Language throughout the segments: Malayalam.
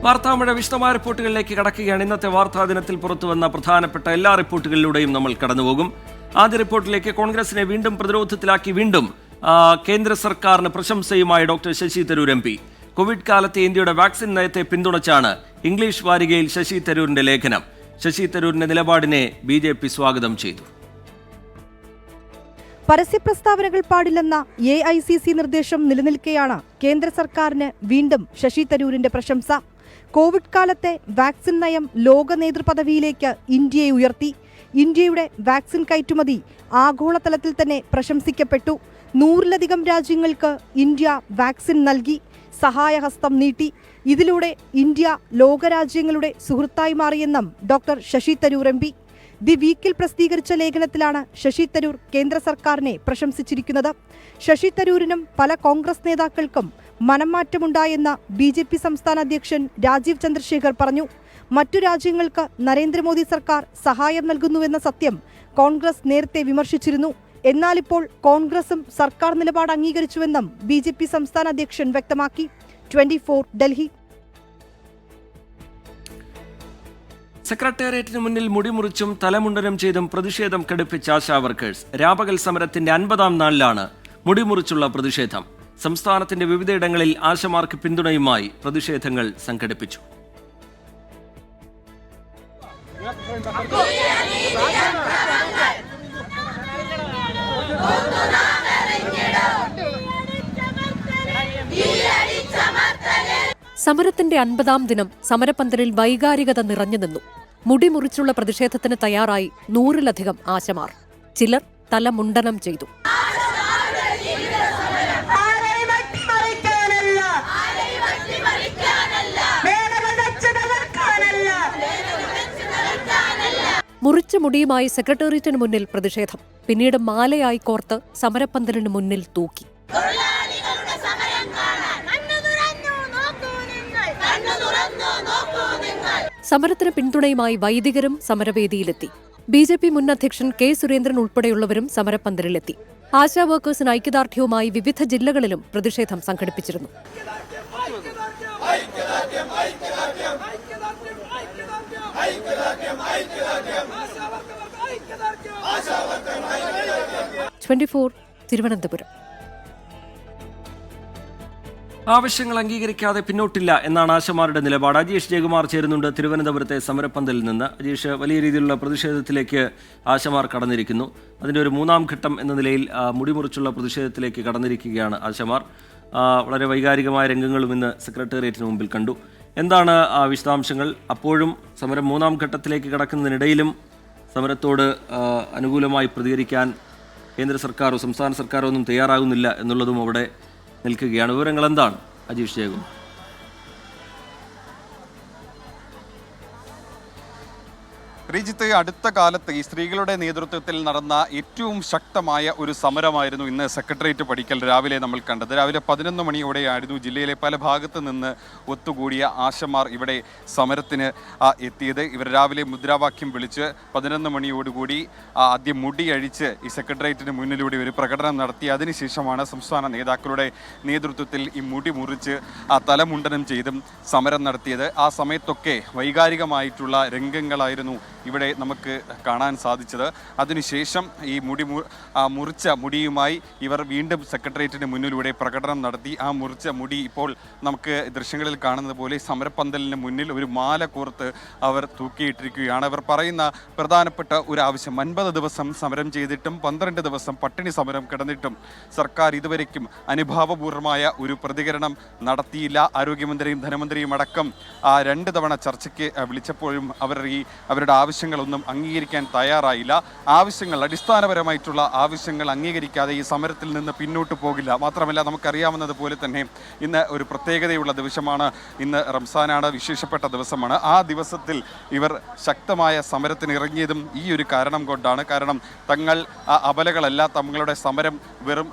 വാർത്താമഴ വിശദമായ റിപ്പോർട്ടുകളിലേക്ക് കടക്കുകയാണ്. ഇന്നത്തെ വാർത്താ ദിനത്തിൽ പുറത്തുവന്ന പ്രധാനപ്പെട്ട എല്ലാ റിപ്പോർട്ടുകളിലൂടെയും നമ്മൾ കടന്നുപോകും. ആദ്യ റിപ്പോർട്ടിലേക്ക്. കോൺഗ്രസിനെ വീണ്ടും പ്രതിരോധത്തിലാക്കി കേന്ദ്ര സർക്കാരിന് പ്രശംസയുമായി doctor Shashi Tharoor MP. Covid കാലത്തെ ഇന്ത്യയുടെ വാക്സിൻ നയത്തെ പിന്തുണച്ചാണ് ഇംഗ്ലീഷ് വാരികയിൽ ശശി തരൂരിന്റെ ലേഖനം. ശശി തരൂരിന്റെ നിലപാടിനെ BJP സ്വാഗതം ചെയ്തു. പരസ്യപ്രസ്താവനകൾ പാടില്ലെന്ന AICC നിർദ്ദേശം നിലനിൽക്കെയാണ് കേന്ദ്ര സർക്കാരിന് വീണ്ടും ശശി തരൂരിന്റെ പ്രശംസ. കോവിഡ് കാലത്തെ വാക്സിൻ നയം ലോക നേതൃപദവിയിലേക്ക് ഇന്ത്യയെ ഉയർത്തി. ഇന്ത്യയുടെ വാക്സിൻ കയറ്റുമതി ആഗോളതലത്തിൽ തന്നെ പ്രശംസിക്കപ്പെട്ടു. 100-ലധികം രാജ്യങ്ങൾക്ക് ഇന്ത്യ വാക്സിൻ നൽകി, സഹായഹസ്തം നീട്ടി. ഇതിലൂടെ ഇന്ത്യ ലോകരാജ്യങ്ങളുടെ സുഹൃത്തായി മാറിയെന്നും doctor Shashi Tharoor MP. The വീക്കിൽ പ്രസിദ്ധീകരിച്ച ലേഖനത്തിലാണ് ശശി തരൂർ കേന്ദ്ര സർക്കാരിനെ പ്രശംസിച്ചിരിക്കുന്നത്. ശശി തരൂരിനും പല കോൺഗ്രസ് നേതാക്കൾക്കും മനംമാറ്റമുണ്ടായെന്ന് BJP സംസ്ഥാന അധ്യക്ഷൻ രാജീവ് ചന്ദ്രശേഖർ പറഞ്ഞു. മറ്റു രാജ്യങ്ങൾക്ക് നരേന്ദ്രമോദി സർക്കാർ സഹായം നൽകുന്നുവെന്ന സത്യം കോൺഗ്രസ് നേരത്തെ വിമർശിച്ചിരുന്നു. എന്നാലിപ്പോൾ കോൺഗ്രസും സർക്കാർ നിലപാട് അംഗീകരിച്ചുവെന്നും BJP സംസ്ഥാന അധ്യക്ഷൻ വ്യക്തമാക്കി. 24 ഡൽഹി. സെക്രട്ടേറിയറ്റിന് മുന്നിൽ മുടിമുറിച്ചും തലമുണ്ടനം ചെയ്തും പ്രതിഷേധം കടുപ്പിച്ച ആശാ വർക്കേഴ്സ്. രാപകൽ സമരത്തിന്റെ 50-ാം നാളിലാണ് മുടിമുറിച്ചുള്ള പ്രതിഷേധം. സംസ്ഥാനത്തിന്റെ വിവിധയിടങ്ങളിൽ ആശമാർക്ക് പിന്തുണയുമായി പ്രതിഷേധങ്ങൾ സംഘടിപ്പിച്ചു. സമരത്തിന്റെ 50-ാം ദിനം സമരപന്തലിൽ വൈകാരികത നിറഞ്ഞു നിന്നു. മുടിമുറിച്ചുള്ള പ്രതിഷേധത്തിന് തയ്യാറായി 100-ലധികം ആശമാർ. ചിലർ തലമുണ്ടനം ചെയ്തു. മുറിച്ച മുടിയുമായി സെക്രട്ടേറിയറ്റിന് മുന്നിൽ പ്രതിഷേധം. പിന്നീട് മാലയായി കോർത്ത് സമരപന്തലിന് മുന്നിൽ തൂക്കി. സമരത്തിന് പിന്തുണയുമായി വൈദികരും സമരവേദിയിലെത്തി. BJP മുൻ അധ്യക്ഷൻ K. സുരേന്ദ്രൻ ഉൾപ്പെടെയുള്ളവരും സമരപന്തലിലെത്തി. ആശാ വർക്കേഴ്സിന് ഐക്യദാർഢ്യവുമായി വിവിധ ജില്ലകളിലും പ്രതിഷേധം സംഘടിപ്പിച്ചിരുന്നു. തിരുവനന്തപുരം. ആവശ്യങ്ങൾ അംഗീകരിക്കാതെ പിന്നോട്ടില്ല എന്നാണ് ആശമാരുടെ നിലപാട്. അജീഷ് ജയകുമാർ ചേരുന്നുണ്ട് തിരുവനന്തപുരത്തെ സമരപ്പന്തലിൽ നിന്ന്. അജീഷ്, വലിയ രീതിയിലുള്ള പ്രതിഷേധത്തിലേക്ക് ആശമാർ കടന്നിരിക്കുന്നു. അതിൻ്റെ ഒരു 3-ാം ഘട്ടം എന്ന നിലയിൽ മുടിമുറിച്ചുള്ള പ്രതിഷേധത്തിലേക്ക് കടന്നിരിക്കുകയാണ് ആശമാർ. വളരെ വൈകാരികമായ രംഗങ്ങളും ഇന്ന് സെക്രട്ടേറിയറ്റിന് മുമ്പിൽ കണ്ടു. എന്താണ് വിശദാംശങ്ങൾ? അപ്പോഴും സമരം 3-ാം ഘട്ടത്തിലേക്ക് കടക്കുന്നതിനിടയിലും സമരത്തോട് അനുകൂലമായി പ്രതികരിക്കാൻ കേന്ദ്ര സർക്കാരോ സംസ്ഥാന സർക്കാരോ ഒന്നും തയ്യാറാകുന്നില്ല എന്നുള്ളതും അവിടെ നിൽക്കുകയാണ്. വിവരങ്ങൾ എന്താണ് അജീഷ് ജയകുമാർ? ശ്രീജിത്ത്, അടുത്ത കാലത്ത് ഈ സ്ത്രീകളുടെ നേതൃത്വത്തിൽ നടന്ന ഏറ്റവും ശക്തമായ ഒരു സമരമായിരുന്നു ഇന്ന് സെക്രട്ടേറിയറ്റ് പടിക്കൽ രാവിലെ നമ്മൾ കണ്ടത്. രാവിലെ 11 മണിയോടെയായിരുന്നു ജില്ലയിലെ പല ഭാഗത്ത് നിന്ന് ഒത്തുകൂടിയ ആശമാർ ഇവിടെ സമരത്തിന് എത്തിയത്. ഇവർ രാവിലെ മുദ്രാവാക്യം വിളിച്ച് 11 മണിയോടുകൂടി ആദ്യം മുടി അഴിച്ച് ഈ സെക്രട്ടേറിയറ്റിന് മുന്നിലൂടെ ഒരു പ്രകടനം നടത്തി. അതിനുശേഷമാണ് സംസ്ഥാന നേതാക്കളുടെ നേതൃത്വത്തിൽ ഈ മുടി മുറിച്ച് തലമുണ്ടനം ചെയ്തും സമരം നടത്തിയത്. ആ സമയത്തൊക്കെ വൈകാരികമായിട്ടുള്ള രംഗങ്ങളായിരുന്നു ഇവിടെ നമുക്ക് കാണാൻ സാധിച്ചത്. അതിനുശേഷം ഈ മുറിച്ച മുടിയുമായി ഇവർ വീണ്ടും സെക്രട്ടേറിയറ്റിന് മുന്നിലൂടെ പ്രകടനം നടത്തി. ആ മുറിച്ച മുടി ഇപ്പോൾ നമുക്ക് ദൃശ്യങ്ങളിൽ കാണുന്നത് പോലെ സമരപ്പന്തലിന് മുന്നിൽ ഒരു മാല കോർത്ത് അവർ തൂക്കിയിട്ടിരിക്കുകയാണ്. അവർ പറയുന്ന പ്രധാനപ്പെട്ട ഒരു ആവശ്യം, 50 ദിവസം സമരം ചെയ്തിട്ടും 12 ദിവസം പട്ടിണി സമരം കിടന്നിട്ടും സർക്കാർ ഇതുവരയ്ക്കും അനുഭാവപൂർവമായ ഒരു പ്രതികരണം നടത്തിയില്ല. ആരോഗ്യമന്ത്രിയും ധനമന്ത്രിയും അടക്കം 2 തവണ ചർച്ചയ്ക്ക് വിളിച്ചപ്പോഴും അവരുടെ ആവശ്യങ്ങളൊന്നും അംഗീകരിക്കാൻ തയ്യാറായില്ല. അടിസ്ഥാനപരമായിട്ടുള്ള ആവശ്യങ്ങൾ അംഗീകരിക്കാതെ ഈ സമരത്തിൽ നിന്ന് പിന്നോട്ട് പോകില്ല. മാത്രമല്ല, നമുക്കറിയാവുന്നതുപോലെ തന്നെ ഇന്ന് ഒരു പ്രത്യേകതയുള്ള ദിവസമാണ്. ഇന്ന് റംസാനാണ്, വിശേഷപ്പെട്ട ദിവസമാണ്. ആ ദിവസത്തിൽ ഇവർ ശക്തമായ സമരത്തിന് ഇറങ്ങിയതും ഈ ഒരു കാരണം കൊണ്ടാണ്. കാരണം തങ്ങൾ അബലകളല്ല, തങ്ങളുടെ സമരം വെറും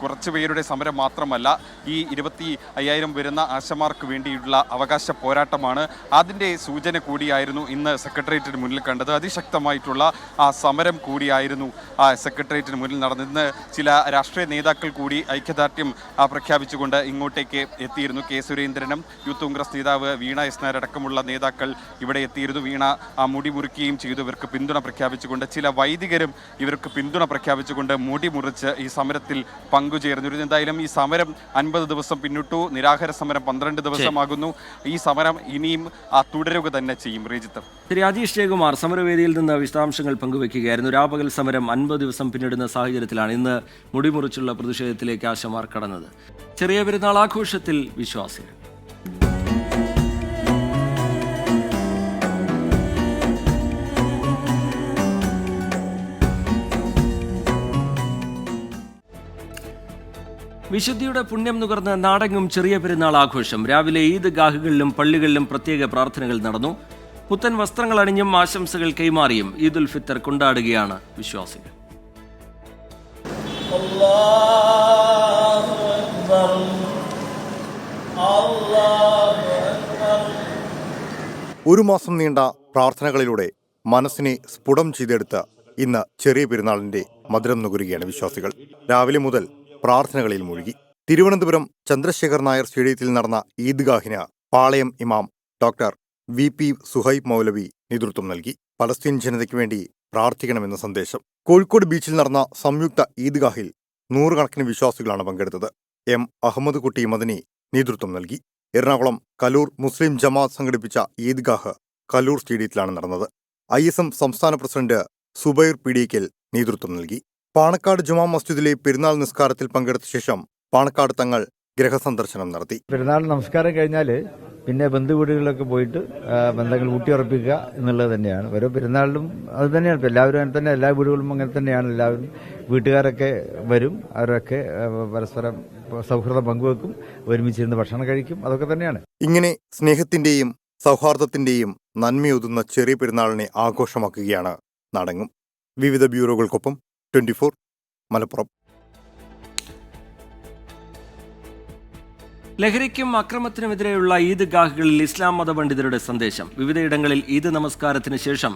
കുറച്ച് പേരുടെ സമരം മാത്രമല്ല, ഈ 25,000 വരുന്ന ആശമാർക്ക് വേണ്ടിയുള്ള അവകാശ പോരാട്ടമാണ്. അതിൻ്റെ സൂചന കൂടിയായിരുന്നു ഇന്ന് സെക്രട്ടേറിയറ്റിന് മുന്നിൽ കണ്ടത്. അതിശക്തമായിട്ടുള്ള ആ സമരം കൂടിയായിരുന്നു സെക്രട്ടേറിയറ്റിന് മുന്നിൽ നടന്നത്. ഇന്ന് ചില രാഷ്ട്രീയ നേതാക്കൾ കൂടി ഐക്യദാർഢ്യം പ്രഖ്യാപിച്ചുകൊണ്ട് ഇങ്ങോട്ടേക്ക് എത്തിയിരുന്നു. കെ സുരേന്ദ്രനും യൂത്ത് കോൺഗ്രസ് നേതാവ് വീണ എസ് നായർ അടക്കമുള്ള നേതാക്കൾ ഇവിടെ എത്തിയിരുന്നു. വീണ മുടി മുറിക്കുകയും ചെയ്തു ഇവർക്ക് പിന്തുണ പ്രഖ്യാപിച്ചുകൊണ്ട്. ചില വൈദികരും ഇവർക്ക് പിന്തുണ പ്രഖ്യാപിച്ചുകൊണ്ട് മുടി മുറിച്ച് ഈ സമരത്തിൽ പങ്കുചേർന്നു. എന്തായാലും ഈ സമരം 50 ദിവസം പിന്നിട്ടു. നിരാഹാര സമരം 12 ദിവസമാകുന്നു. ഈ സമരം ഇനിയും തുടരുക തന്നെ ചെയ്യും. റീജിത്ത്. ശ്രീ അജീഷ് ജയകുമാർ സമരവേദിയിൽ നിന്ന് വിശദാംശങ്ങൾ പങ്കുവയ്ക്കുകയായിരുന്നു. രാപകൽ സമരം 50 ദിവസം പിന്നിടുന്ന സാഹചര്യത്തിലാണ് ഇന്ന് മുടിമുറിച്ചുള്ള പ്രതിഷേധത്തിലേക്ക് ആശമാർ കടന്നത്. ചെറിയ പെരുന്നാൾ ആഘോഷത്തിൽ വിശ്വാസികൾ. വിശുദ്ധിയുടെ പുണ്യം നുകർന്ന് നാടെങ്ങും ചെറിയ പെരുന്നാൾ ആഘോഷം. രാവിലെ ഈദ്ഗാഹുകളിലും പള്ളികളിലും പ്രത്യേക പ്രാർത്ഥനകൾ നടന്നു. പുത്തൻ വസ്ത്രങ്ങൾ അണിഞ്ഞും ആശംസകൾ കൈമാറിയും ഈദ് ഉൽ ഫിത്തർ കൊണ്ടാടുകയാണ് വിശ്വാസികൾ. ഒരു മാസം നീണ്ട പ്രാർത്ഥനകളിലൂടെ മനസ്സിനെ സ്ഫുടം ചെയ്തെടുത്ത് ഇന്ന് ചെറിയ പെരുന്നാളിന്റെ മധുരം നുകരുകയാണ് വിശ്വാസികൾ. രാവിലെ മുതൽ പ്രാർത്ഥനകളിൽ മുഴുകി. തിരുവനന്തപുരം ചന്ദ്രശേഖർ നായർ സ്റ്റേഡിയത്തിൽ നടന്ന ഈദ്ഗാഹിന് പാളയം ഇമാം ഡോക്ടർ VP സുഹൈബ് മൗലവി നേതൃത്വം നൽകി. പലസ്തീൻ ജനതയ്ക്ക് വേണ്ടി പ്രാർത്ഥിക്കണമെന്ന സന്ദേശം. കോഴിക്കോട് ബീച്ചിൽ നടന്ന സംയുക്ത ഈദ്ഗാഹിൽ 100 കണക്കിന് വിശ്വാസികളാണ് പങ്കെടുത്തത്. M അഹമ്മദ് കുട്ടി മദനി നേതൃത്വം നൽകി. എറണാകുളം കലൂർ മുസ്ലിം ജമാഅത്ത് സംഘടിപ്പിച്ച ഈദ്ഗാഹ് കലൂർ സ്റ്റേഡിയത്തിലാണ് നടന്നത്. ISM സംസ്ഥാന പ്രസിഡന്റ് സുബൈർ പിടിക്കൽ നേതൃത്വം നൽകി. പാണക്കാട് ജുമാ മസ്ജിദിലെ പെരുന്നാൾ നിസ്കാരത്തിൽ പങ്കെടുത്ത ശേഷം പാണക്കാട് തങ്ങൾ ഗൃഹസന്ദർശനം നടത്തി. പെരുന്നാൾ നമസ്കാരം കഴിഞ്ഞാൽ പിന്നെ ബന്ധുവീടുകളിലൊക്കെ പോയിട്ട് ബന്ധങ്ങൾ ഊട്ടിയുറപ്പിക്കുക എന്നുള്ളത് തന്നെയാണ്. ഓരോ പെരുന്നാളിലും അത് തന്നെയാണ്. എല്ലാവരും അങ്ങനെ തന്നെ, എല്ലാ വീടുകളിലും അങ്ങനെ തന്നെയാണ്. എല്ലാവരും വീട്ടുകാരൊക്കെ വരും, അവരൊക്കെ പരസ്പരം സൗഹൃദം പങ്കുവെക്കും, ഒരുമിച്ചിരുന്ന് ഭക്ഷണം കഴിക്കും, അതൊക്കെ തന്നെയാണ്. ഇങ്ങനെ സ്നേഹത്തിന്റെയും സൗഹാർദ്ദത്തിന്റെയും നന്മയൊതുന്ന ചെറിയ പെരുന്നാളിനെ ആഘോഷമാക്കുകയാണ് നാടെങ്ങും. വിവിധ ബ്യൂറോകൾക്കൊപ്പം 24 മലപ്പുറം. ലഹരിക്കും അക്രമത്തിനുമെതിരെയുള്ള ഈദ്ഗാഹുകളിൽ ഇസ്ലാം മത പണ്ഡിതരുടെ സന്ദേശം. വിവിധയിടങ്ങളിൽ ഈദ് നമസ്കാരത്തിന് ശേഷം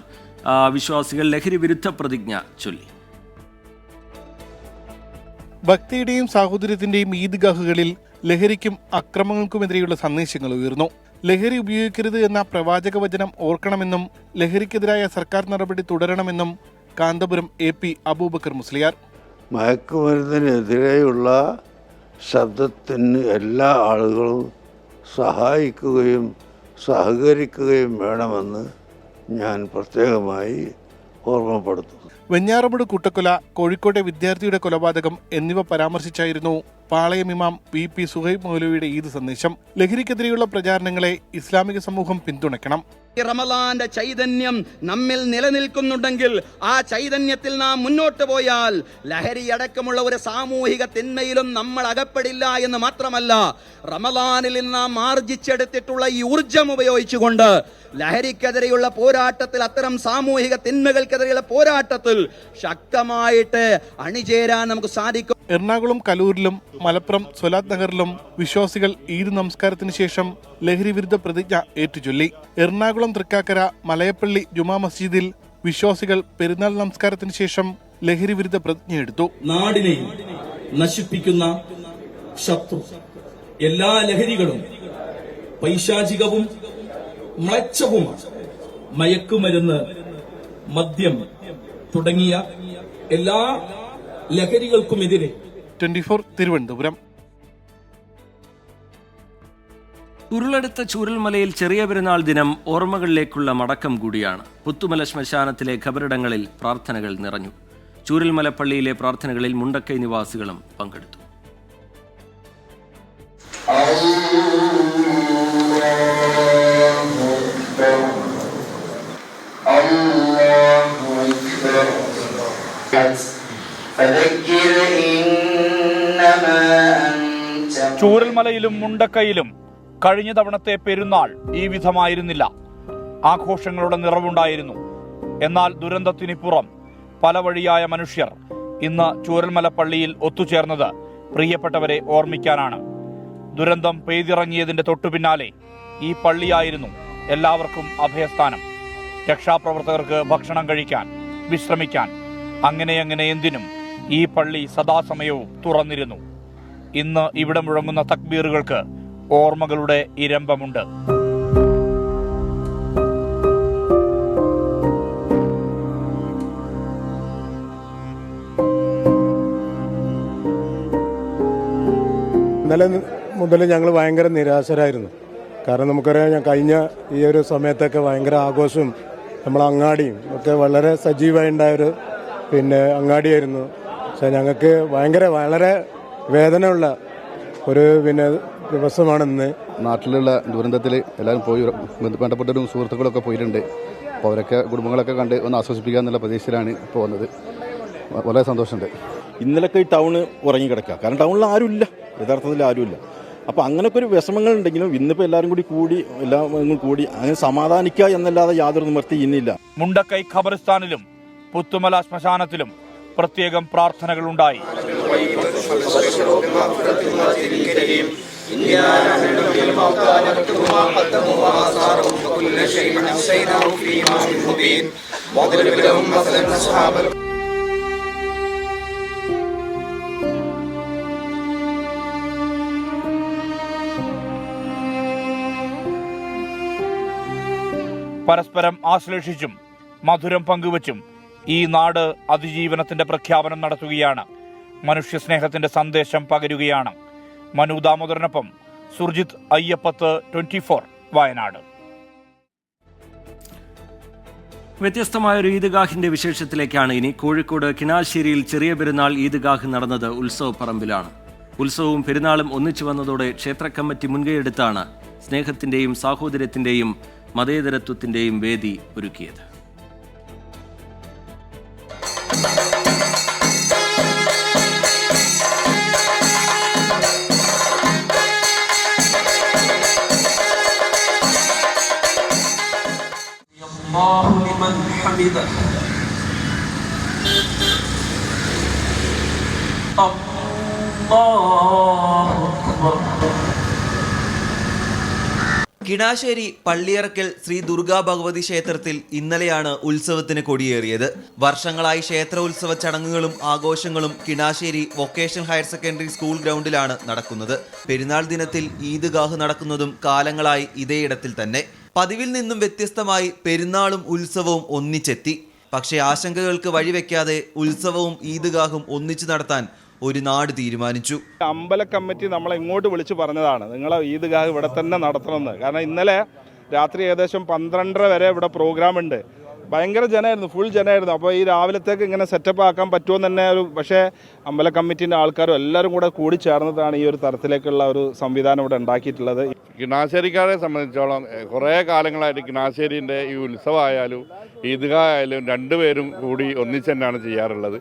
വിശ്വാസികൾ ലഹരി വിരുദ്ധ പ്രതിജ്ഞ ചൊല്ലി. ഭക്തിയുടെയും സാഹോദര്യത്തിന്റെയും ഈദ്ഗാഹുകളിൽ ലഹരിക്കും അക്രമങ്ങൾക്കുമെതിരെയുള്ള സന്ദേശങ്ങൾ ഉയർന്നു. ലഹരി ഉപയോഗിക്കരുത് എന്ന പ്രവാചക വചനം ഓർക്കണമെന്നും ലഹരിക്കെതിരായ സർക്കാർ നടപടി തുടരണമെന്നും കാന്തപുരം AP അബൂബക്കർ മുസ്ലിയാർ. മയക്കുമരുന്നിനെതിരെയുള്ള ശബ്ദത്തിന് എല്ലാ ആളുകളും സഹായിക്കുകയും സഹകരിക്കുകയും വേണമെന്ന് ഞാൻ പ്രത്യേകമായി ഓർമ്മപ്പെടുത്തുന്നു. വെഞ്ഞാറമൂട് കൂട്ടക്കൊല, കോഴിക്കോട്ടെ വിദ്യാർത്ഥിയുടെ കൊലപാതകം എന്നിവ പരാമർശിച്ചായിരുന്നു പാളയം ഇമാം VP സുഹൈബ് മൗലവിയുടെ ഈദ് സന്ദേശം. ലഹരിക്കെതിരെയുള്ള പ്രചാരണങ്ങളെ ഇസ്ലാമിക സമൂഹം പിന്തുണയ്ക്കണം. റമളാന്റെ ചൈതന്യം നമ്മിൽ നിലനിൽക്കുന്നുണ്ടെങ്കിൽ ആ ചൈതന്യത്തിൽ നാം മുന്നോട്ട് പോയാൽ ലഹരി അടക്കമുള്ള ഒരു സാമൂഹിക തിന്മയിലും നമ്മൾ അകപ്പെടില്ല എന്ന് മാത്രമല്ല, റമളാനിൽ നാം ആർജിച്ചെടുത്തിട്ടുള്ള ഈ ഊർജം ഉപയോഗിച്ചുകൊണ്ട് ലഹരിക്കെതിരെയുള്ള പോരാട്ടത്തിൽ, അത്തരം സാമൂഹിക തിന്മകൾക്കെതിരെയുള്ള പോരാട്ടത്തിൽ ശക്തമായിട്ട് അണിചേരാൻ നമുക്ക് സാധിക്കും. എറണാകുളം കലൂരിലും മലപ്പുറം സ്വലാത്ത് നഗറിലും വിശ്വാസികൾ ഈദ് നമസ്കാരത്തിന് ശേഷം ലഹരി വിരുദ്ധ പ്രതിജ്ഞ ഏറ്റുചൊല്ലി. എറണാകുളം തൃക്കാക്കര മലയപ്പള്ളി ജുമാ മസ്ജിദിൽ വിശ്വാസികൾ പെരുന്നാൾ നമസ്കാരത്തിന് ശേഷം ലഹരി വിരുദ്ധ പ്രതിജ്ഞയെടുത്തു. നാടിനെയും നശിപ്പിക്കുന്ന ശത്രു, എല്ലാ ലഹരികളും പൈശാചികവും മ്ലേച്ഛവുമാണ്. മയക്കുമരുന്ന്, മദ്യം തുടങ്ങിയ എല്ലാ ലഹരികൾക്കുമെതിരെ 24 തിരുവനന്തപുരം. ഉരുളെടുത്ത ചൂരൽമലയിൽ ചെറിയ പെരുന്നാൾ ദിനം ഓർമ്മകളിലേക്കുള്ള മടക്കം കൂടിയാണ്. പുത്തുമല ശ്മശാനത്തിലെ ഖബറിടങ്ങളിൽ പ്രാർത്ഥനകൾ നിറഞ്ഞു. ചൂരൽമല പള്ളിയിലെ പ്രാർത്ഥനകളിൽ മുണ്ടക്കൈ നിവാസികളും പങ്കെടുത്തു. ചൂരൽമലയിലും മുണ്ടക്കൈയിലും കഴിഞ്ഞ തവണത്തെ പെരുന്നാൾ ഈ വിധമായിരുന്നില്ല. ആഘോഷങ്ങളുടെ നിറവുണ്ടായിരുന്നു. എന്നാൽ ദുരന്തത്തിനിപ്പുറം പല വഴിയായ മനുഷ്യർ ഇന്ന് ചൂരൽമല പള്ളിയിൽ ഒത്തുചേർന്നത് പ്രിയപ്പെട്ടവരെ ഓർമ്മിക്കാനാണ്. ദുരന്തം പെയ്തിറങ്ങിയതിന്റെ തൊട്ടുപിന്നാലെ ഈ പള്ളിയായിരുന്നു എല്ലാവർക്കും അഭയസ്ഥാനം. രക്ഷാപ്രവർത്തകർക്ക് ഭക്ഷണം കഴിക്കാൻ, വിശ്രമിക്കാൻ, അങ്ങനെ എന്തിനും ഈ പള്ളി സദാസമയവും തുറന്നിരുന്നു. ഇന്ന് ഇവിടെ മുഴങ്ങുന്ന തക്ബീറുകൾക്ക് ഓർമ്മകളുടെ ഇരമ്പമുണ്ട്. ഇന്നലെ മുതൽ ഞങ്ങൾ ഭയങ്കര നിരാശരായിരുന്നു. കാരണം നമുക്കറിയാം, കഴിഞ്ഞ ഈ ഒരു സമയത്തൊക്കെ ഭയങ്കര ആഘോഷവും നമ്മൾ അങ്ങാടിയും ഒക്കെ വളരെ സജീവമായി ഉണ്ടായൊരു അങ്ങാടിയായിരുന്നു. പക്ഷെ ഞങ്ങൾക്ക് വളരെ വേദനയുള്ള ഒരു ദിവസമാണ് ഇന്ന്. നാട്ടിലുള്ള ദുരന്തത്തിൽ എല്ലാവരും പോയി, ബന്ധപ്പെട്ടവരും സുഹൃത്തുക്കളൊക്കെ പോയിട്ടുണ്ട്. അപ്പോൾ അവരൊക്കെ കുടുംബങ്ങളൊക്കെ കണ്ട് ഒന്ന് ആശ്വസിപ്പിക്കുക എന്നുള്ള പ്രതീക്ഷയിലാണ് ഇപ്പോൾ വന്നത്. വളരെ സന്തോഷമുണ്ട്. ഇന്നലൊക്കെ ഈ ടൗണ് ഉറങ്ങിക്കിടക്കുക, കാരണം ടൗണിൽ ആരുമില്ല, യഥാർത്ഥത്തിൽ ആരുമില്ല. അപ്പോൾ അങ്ങനെയൊക്കെ ഒരു വിഷമങ്ങൾ ഉണ്ടെങ്കിലും ഇന്നിപ്പോൾ എല്ലാവരും കൂടി അങ്ങനെ സമാധാനിക്കുക എന്നല്ലാതെ യാതൊരു നിവൃത്തി ഇന്നില്ല. മുണ്ടക്കൈ ഖബറിസ്ഥാനിലും പുത്തുമല ശ്മശാനത്തിലും പ്രത്യേകം പ്രാർത്ഥനകളുണ്ടായി. പരസ്പരം ആശ്ലേഷിച്ചും മധുരം പങ്കുവച്ചും ഈ നാട് അതിജീവനത്തിന്റെ പ്രഖ്യാപനം നടത്തുകയാണ്. മനുഷ്യസ്നേഹത്തിന്റെ സന്ദേശം പകരുകയാണ്. മനു ദാമോദരനൊപ്പം സുർജിത് അയ്യപ്പത്ത്, 24 വയനാട്. വ്യത്യസ്തമായൊരു ഈദ്ഗാഹിന്റെ വിശേഷത്തിലേക്കാണ് ഇനി. കോഴിക്കോട് കിണാശ്ശേരിയിൽ ചെറിയ പെരുന്നാൾ ഈദ്ഗാഹ് നടന്നത് ഉത്സവപ്പറമ്പിലാണ്. ഉത്സവവും പെരുന്നാളും ഒന്നിച്ചു വന്നതോടെ ക്ഷേത്ര കമ്മിറ്റി മുൻകൈയെടുത്താണ് സ്നേഹത്തിന്റെയും സാഹോദര്യത്തിന്റെയും മതേതരത്വത്തിന്റെയും വേദി ഒരുക്കിയത്. കിണാശ്ശേരി പള്ളിയറക്കൽ ശ്രീ ദുർഗാ ഭഗവതി ക്ഷേത്രത്തിൽ ഇന്നലെയാണ് ഉത്സവത്തിന് കൊടിയേറിയത്. വർഷങ്ങളായി ക്ഷേത്ര ഉത്സവ ചടങ്ങുകളും ആഘോഷങ്ങളും Kinassery vocational higher secondary school ഗ്രൗണ്ടിലാണ് നടക്കുന്നത്. പെരുന്നാൾ ദിനത്തിൽ ഈദ്ഗാഹ് നടക്കുന്നതും കാലങ്ങളായി ഇതേയിടത്തിൽ തന്നെ. പതിവിൽ നിന്നും വ്യത്യസ്തമായി പെരുന്നാളും ഉത്സവവും ഒന്നിച്ചെത്തി. പക്ഷേ ആശങ്കകൾക്ക് വഴിവെക്കാതെ ഉത്സവവും ഈദ്ഗാഹും ഒന്നിച്ചു നടത്താൻ ഒരു നാട് തീരുമാനിച്ചു. അമ്പല കമ്മിറ്റി നമ്മളെ ഇങ്ങോട്ട് വിളിച്ചു പറഞ്ഞതാണ്, നിങ്ങൾ ഈദ്ഗാഹ് ഇവിടെ തന്നെ നടത്തണമെന്ന്. കാരണം ഇന്നലെ രാത്രി ഏകദേശം 12:30 വരെ ഇവിടെ പ്രോഗ്രാം ഉണ്ട്. ഭയങ്കര ജനമായിരുന്നു, ഫുൾ ജനമായിരുന്നു. അപ്പോൾ ഈ രാവിലത്തേക്ക് ഇങ്ങനെ സെറ്റപ്പ് ആക്കാൻ പറ്റുമെന്ന് തന്നെ പക്ഷേ അമ്പല കമ്മിറ്റീൻ്റെ ആൾക്കാരും എല്ലാവരും കൂടി ചേർന്നിട്ടാണ് ഈ ഒരു തരത്തിലേക്കുള്ള ഒരു സംവിധാനം ഇവിടെ ഉണ്ടാക്കിയിട്ടുള്ളത്. കിണാശ്ശേരിക്കാരെ സംബന്ധിച്ചോളം കുറേ കാലങ്ങളായിട്ട് കിണാശ്ശേരിൻ്റെ ഈ ഉത്സവമായാലും ഈദ്ഗാഹ് ആയാലും രണ്ടുപേരും കൂടി ഒന്നിച്ച് തന്നെയാണ് ചെയ്യാറുള്ളത്.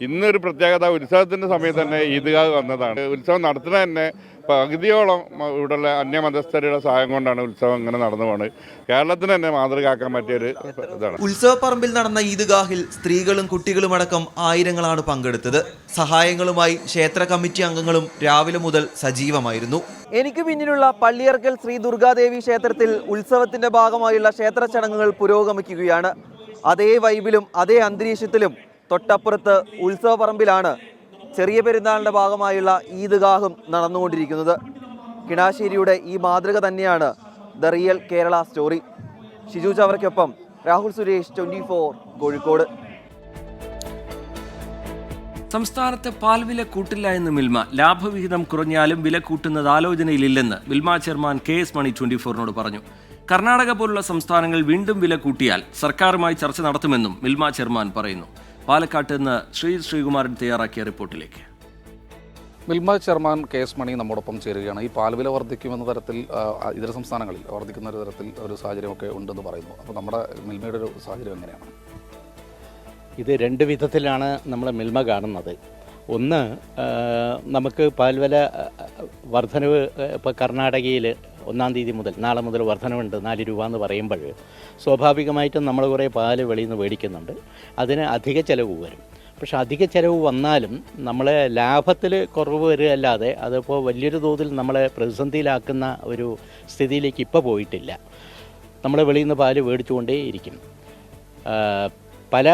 ഇന്നൊരു പ്രത്യേകത, ഉത്സവത്തിൻ്റെ സമയത്ത് തന്നെ ഈദ്ഗാഹ് വന്നതാണ്. ഉത്സവം നടത്തുന്നത് തന്നെ പകുതിയോളം ഇവിടെയുള്ള അന്യമതസ്ഥരുടെ സഹായം കൊണ്ടാണ് ഉത്സവം ഇങ്ങനെ നടന്നു പോകുന്നത്. കേരളത്തിന് തന്നെ മാതൃകയാക്കാൻ പറ്റിയൊരു ഇതാണ്. ഉത്സവപ്പറമ്പിൽ നടന്ന ഈദ്ഗാഹിൽ സ്ത്രീകളും കുട്ടികളുമടക്കം ആയിരങ്ങളാണ് പങ്കെടുത്തത്. സഹായങ്ങളുമായി ക്ഷേത്ര കമ്മിറ്റി അംഗങ്ങളും രാവിലെ മുതൽ സജീവമായിരുന്നു. എനിക്ക് പിന്നിലുള്ള പള്ളിയർക്കൽ ശ്രീ ദുർഗാദേവി ക്ഷേത്രത്തിൽ ഉത്സവത്തിന്റെ ഭാഗമായുള്ള ക്ഷേത്ര ചടങ്ങുകൾ പുരോഗമിക്കുകയാണ്. അതേ വൈബിലും അതേ അന്തരീക്ഷത്തിലും തൊട്ടപ്പുറത്ത് ഉത്സവപ്പറമ്പിലാണ് ചെറിയ പെരുന്നാളിന്റെ ഭാഗമായുള്ള ഈദ്ഗാഹും നടന്നുകൊണ്ടിരിക്കുന്നത്. കിണാശ്ശേരിയുടെ ഈ മാതൃക തന്നെയാണ് the real Kerala story. Shiju ചവറയ്ക്കൊപ്പം രാഹുൽ സുരേഷ്, 24 കോഴിക്കോട്. സംസ്ഥാനത്ത് പാൽവില കൂട്ടില്ല എന്ന് മിൽമ. ലാഭവിഹിതം കുറഞ്ഞാലും വില കൂട്ടുന്നത് ആലോചനയിലില്ലെന്ന് മിൽമ ചെയർമാൻ KS മണി 24നോട് പറഞ്ഞു. കർണാടക പോലുള്ള സംസ്ഥാനങ്ങൾ വീണ്ടും വില കൂട്ടിയാൽ സർക്കാരുമായി ചർച്ച നടത്തുമെന്നും മിൽമ ചെയർമാൻ പറയുന്നു. പാലക്കാട്ട് നിന്ന് ശ്രീകുമാരൻ തയ്യാറാക്കിയ റിപ്പോർട്ടിലേക്ക്. മിൽമ ചെയർമാൻ KS മണി നമ്മോടൊപ്പം ചേരുകയാണ്. ഈ പാൽവില വർദ്ധിക്കുമെന്ന തരത്തിൽ ഇതര സംസ്ഥാനങ്ങളിൽ വർദ്ധിക്കുന്ന ഒരു തരത്തിൽ ഒരു സാഹചര്യമൊക്കെ ഉണ്ടെന്ന് പറയുന്നു. അപ്പോൾ നമ്മുടെ മിൽമയുടെ ഒരു സാഹചര്യം എങ്ങനെയാണ്? ഇത് രണ്ട് വിധത്തിലാണ് നമ്മൾ മിൽമ കാണുന്നത്. ഒന്ന്, നമുക്ക് പാൽവില വർധനവ് ഇപ്പോൾ കർണാടകയിൽ 1-ാം തീയതി മുതൽ, നാളെ മുതൽ വർധനവുണ്ട് 4 രൂപ എന്ന് പറയുമ്പോൾ സ്വാഭാവികമായിട്ടും നമ്മൾ കുറേ പാല് വെളിയിൽ നിന്ന് മേടിക്കുന്നുണ്ട്. അതിന് അധിക ചിലവ് വരും. പക്ഷെ അധിക ചിലവ് വന്നാലും നമ്മളെ ലാഭത്തിൽ കുറവ് വരികയല്ലാതെ അതിപ്പോൾ വലിയൊരു തോതിൽ നമ്മളെ പ്രതിസന്ധിയിലാക്കുന്ന ഒരു സ്ഥിതിയിലേക്ക് ഇപ്പോൾ പോയിട്ടില്ല. നമ്മൾ വെളിയിൽ നിന്ന് പാല് മേടിച്ചുകൊണ്ടേയിരിക്കും. പല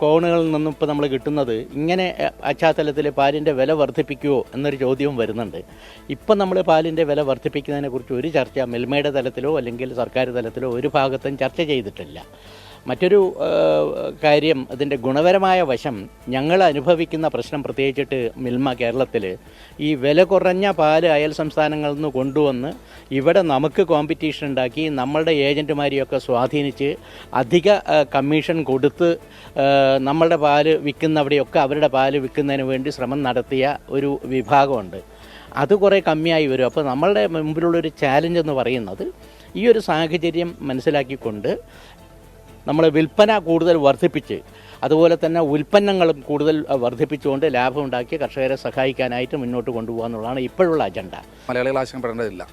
കോണുകളിൽ നിന്നും ഇപ്പോൾ നമ്മൾ കിട്ടുന്നത് ഇങ്ങനെ പശ്ചാത്തലത്തിൽ പാലിൻ്റെ വില വർദ്ധിപ്പിക്കുമോ എന്നൊരു ചോദ്യവും വരുന്നുണ്ട്. ഇപ്പം നമ്മൾ പാലിൻ്റെ വില വർദ്ധിപ്പിക്കുന്നതിനെക്കുറിച്ച് ഒരു ചർച്ച മിൽമയുടെ തലത്തിലോ അല്ലെങ്കിൽ സർക്കാർ തലത്തിലോ ഒരു ഭാഗത്തും ചർച്ച ചെയ്തിട്ടില്ല. മറ്റൊരു കാര്യം, ഇതിൻ്റെ ഗുണപരമായ വശം, ഞങ്ങൾ അനുഭവിക്കുന്ന പ്രശ്നം പ്രത്യേകിച്ചിട്ട് മിൽമ കേരളത്തിൽ ഈ വില കുറഞ്ഞ പാല് അയൽ സംസ്ഥാനങ്ങളിൽ നിന്ന് കൊണ്ടുവന്ന് ഇവിടെ നമുക്ക് കോമ്പറ്റീഷൻ ഉണ്ടാക്കി നമ്മളുടെ ഏജൻറ്റുമാരെയൊക്കെ സ്വാധീനിച്ച് അധിക കമ്മീഷൻ കൊടുത്ത് നമ്മളുടെ പാല് വിൽക്കുന്നവിടെയൊക്കെ അവരുടെ പാല് വിൽക്കുന്നതിന് വേണ്ടി ശ്രമം നടത്തിയ ഒരു വിഭാഗമുണ്ട്. അത് കുറേ കമ്മിയായി വരും. അപ്പോൾ നമ്മളുടെ മുമ്പിലുള്ളൊരു ചാലഞ്ച് എന്ന് പറയുന്നത് ഈ ഒരു സാഹചര്യം മനസ്സിലാക്കിക്കൊണ്ട് നമ്മൾ വിൽപ്പന കൂടുതൽ വർദ്ധിപ്പിച്ച് അതുപോലെ തന്നെ ഉൽപ്പന്നങ്ങളും കൂടുതൽ വർദ്ധിപ്പിച്ചുകൊണ്ട് ലാഭമുണ്ടാക്കി കർഷകരെ സഹായിക്കാനായിട്ട് മുന്നോട്ട് കൊണ്ടുപോകുക എന്നുള്ളതാണ് ഇപ്പോഴുള്ള അജണ്ട. മലയാളികൾ ആശങ്കപ്പെടേണ്ടതില്ല.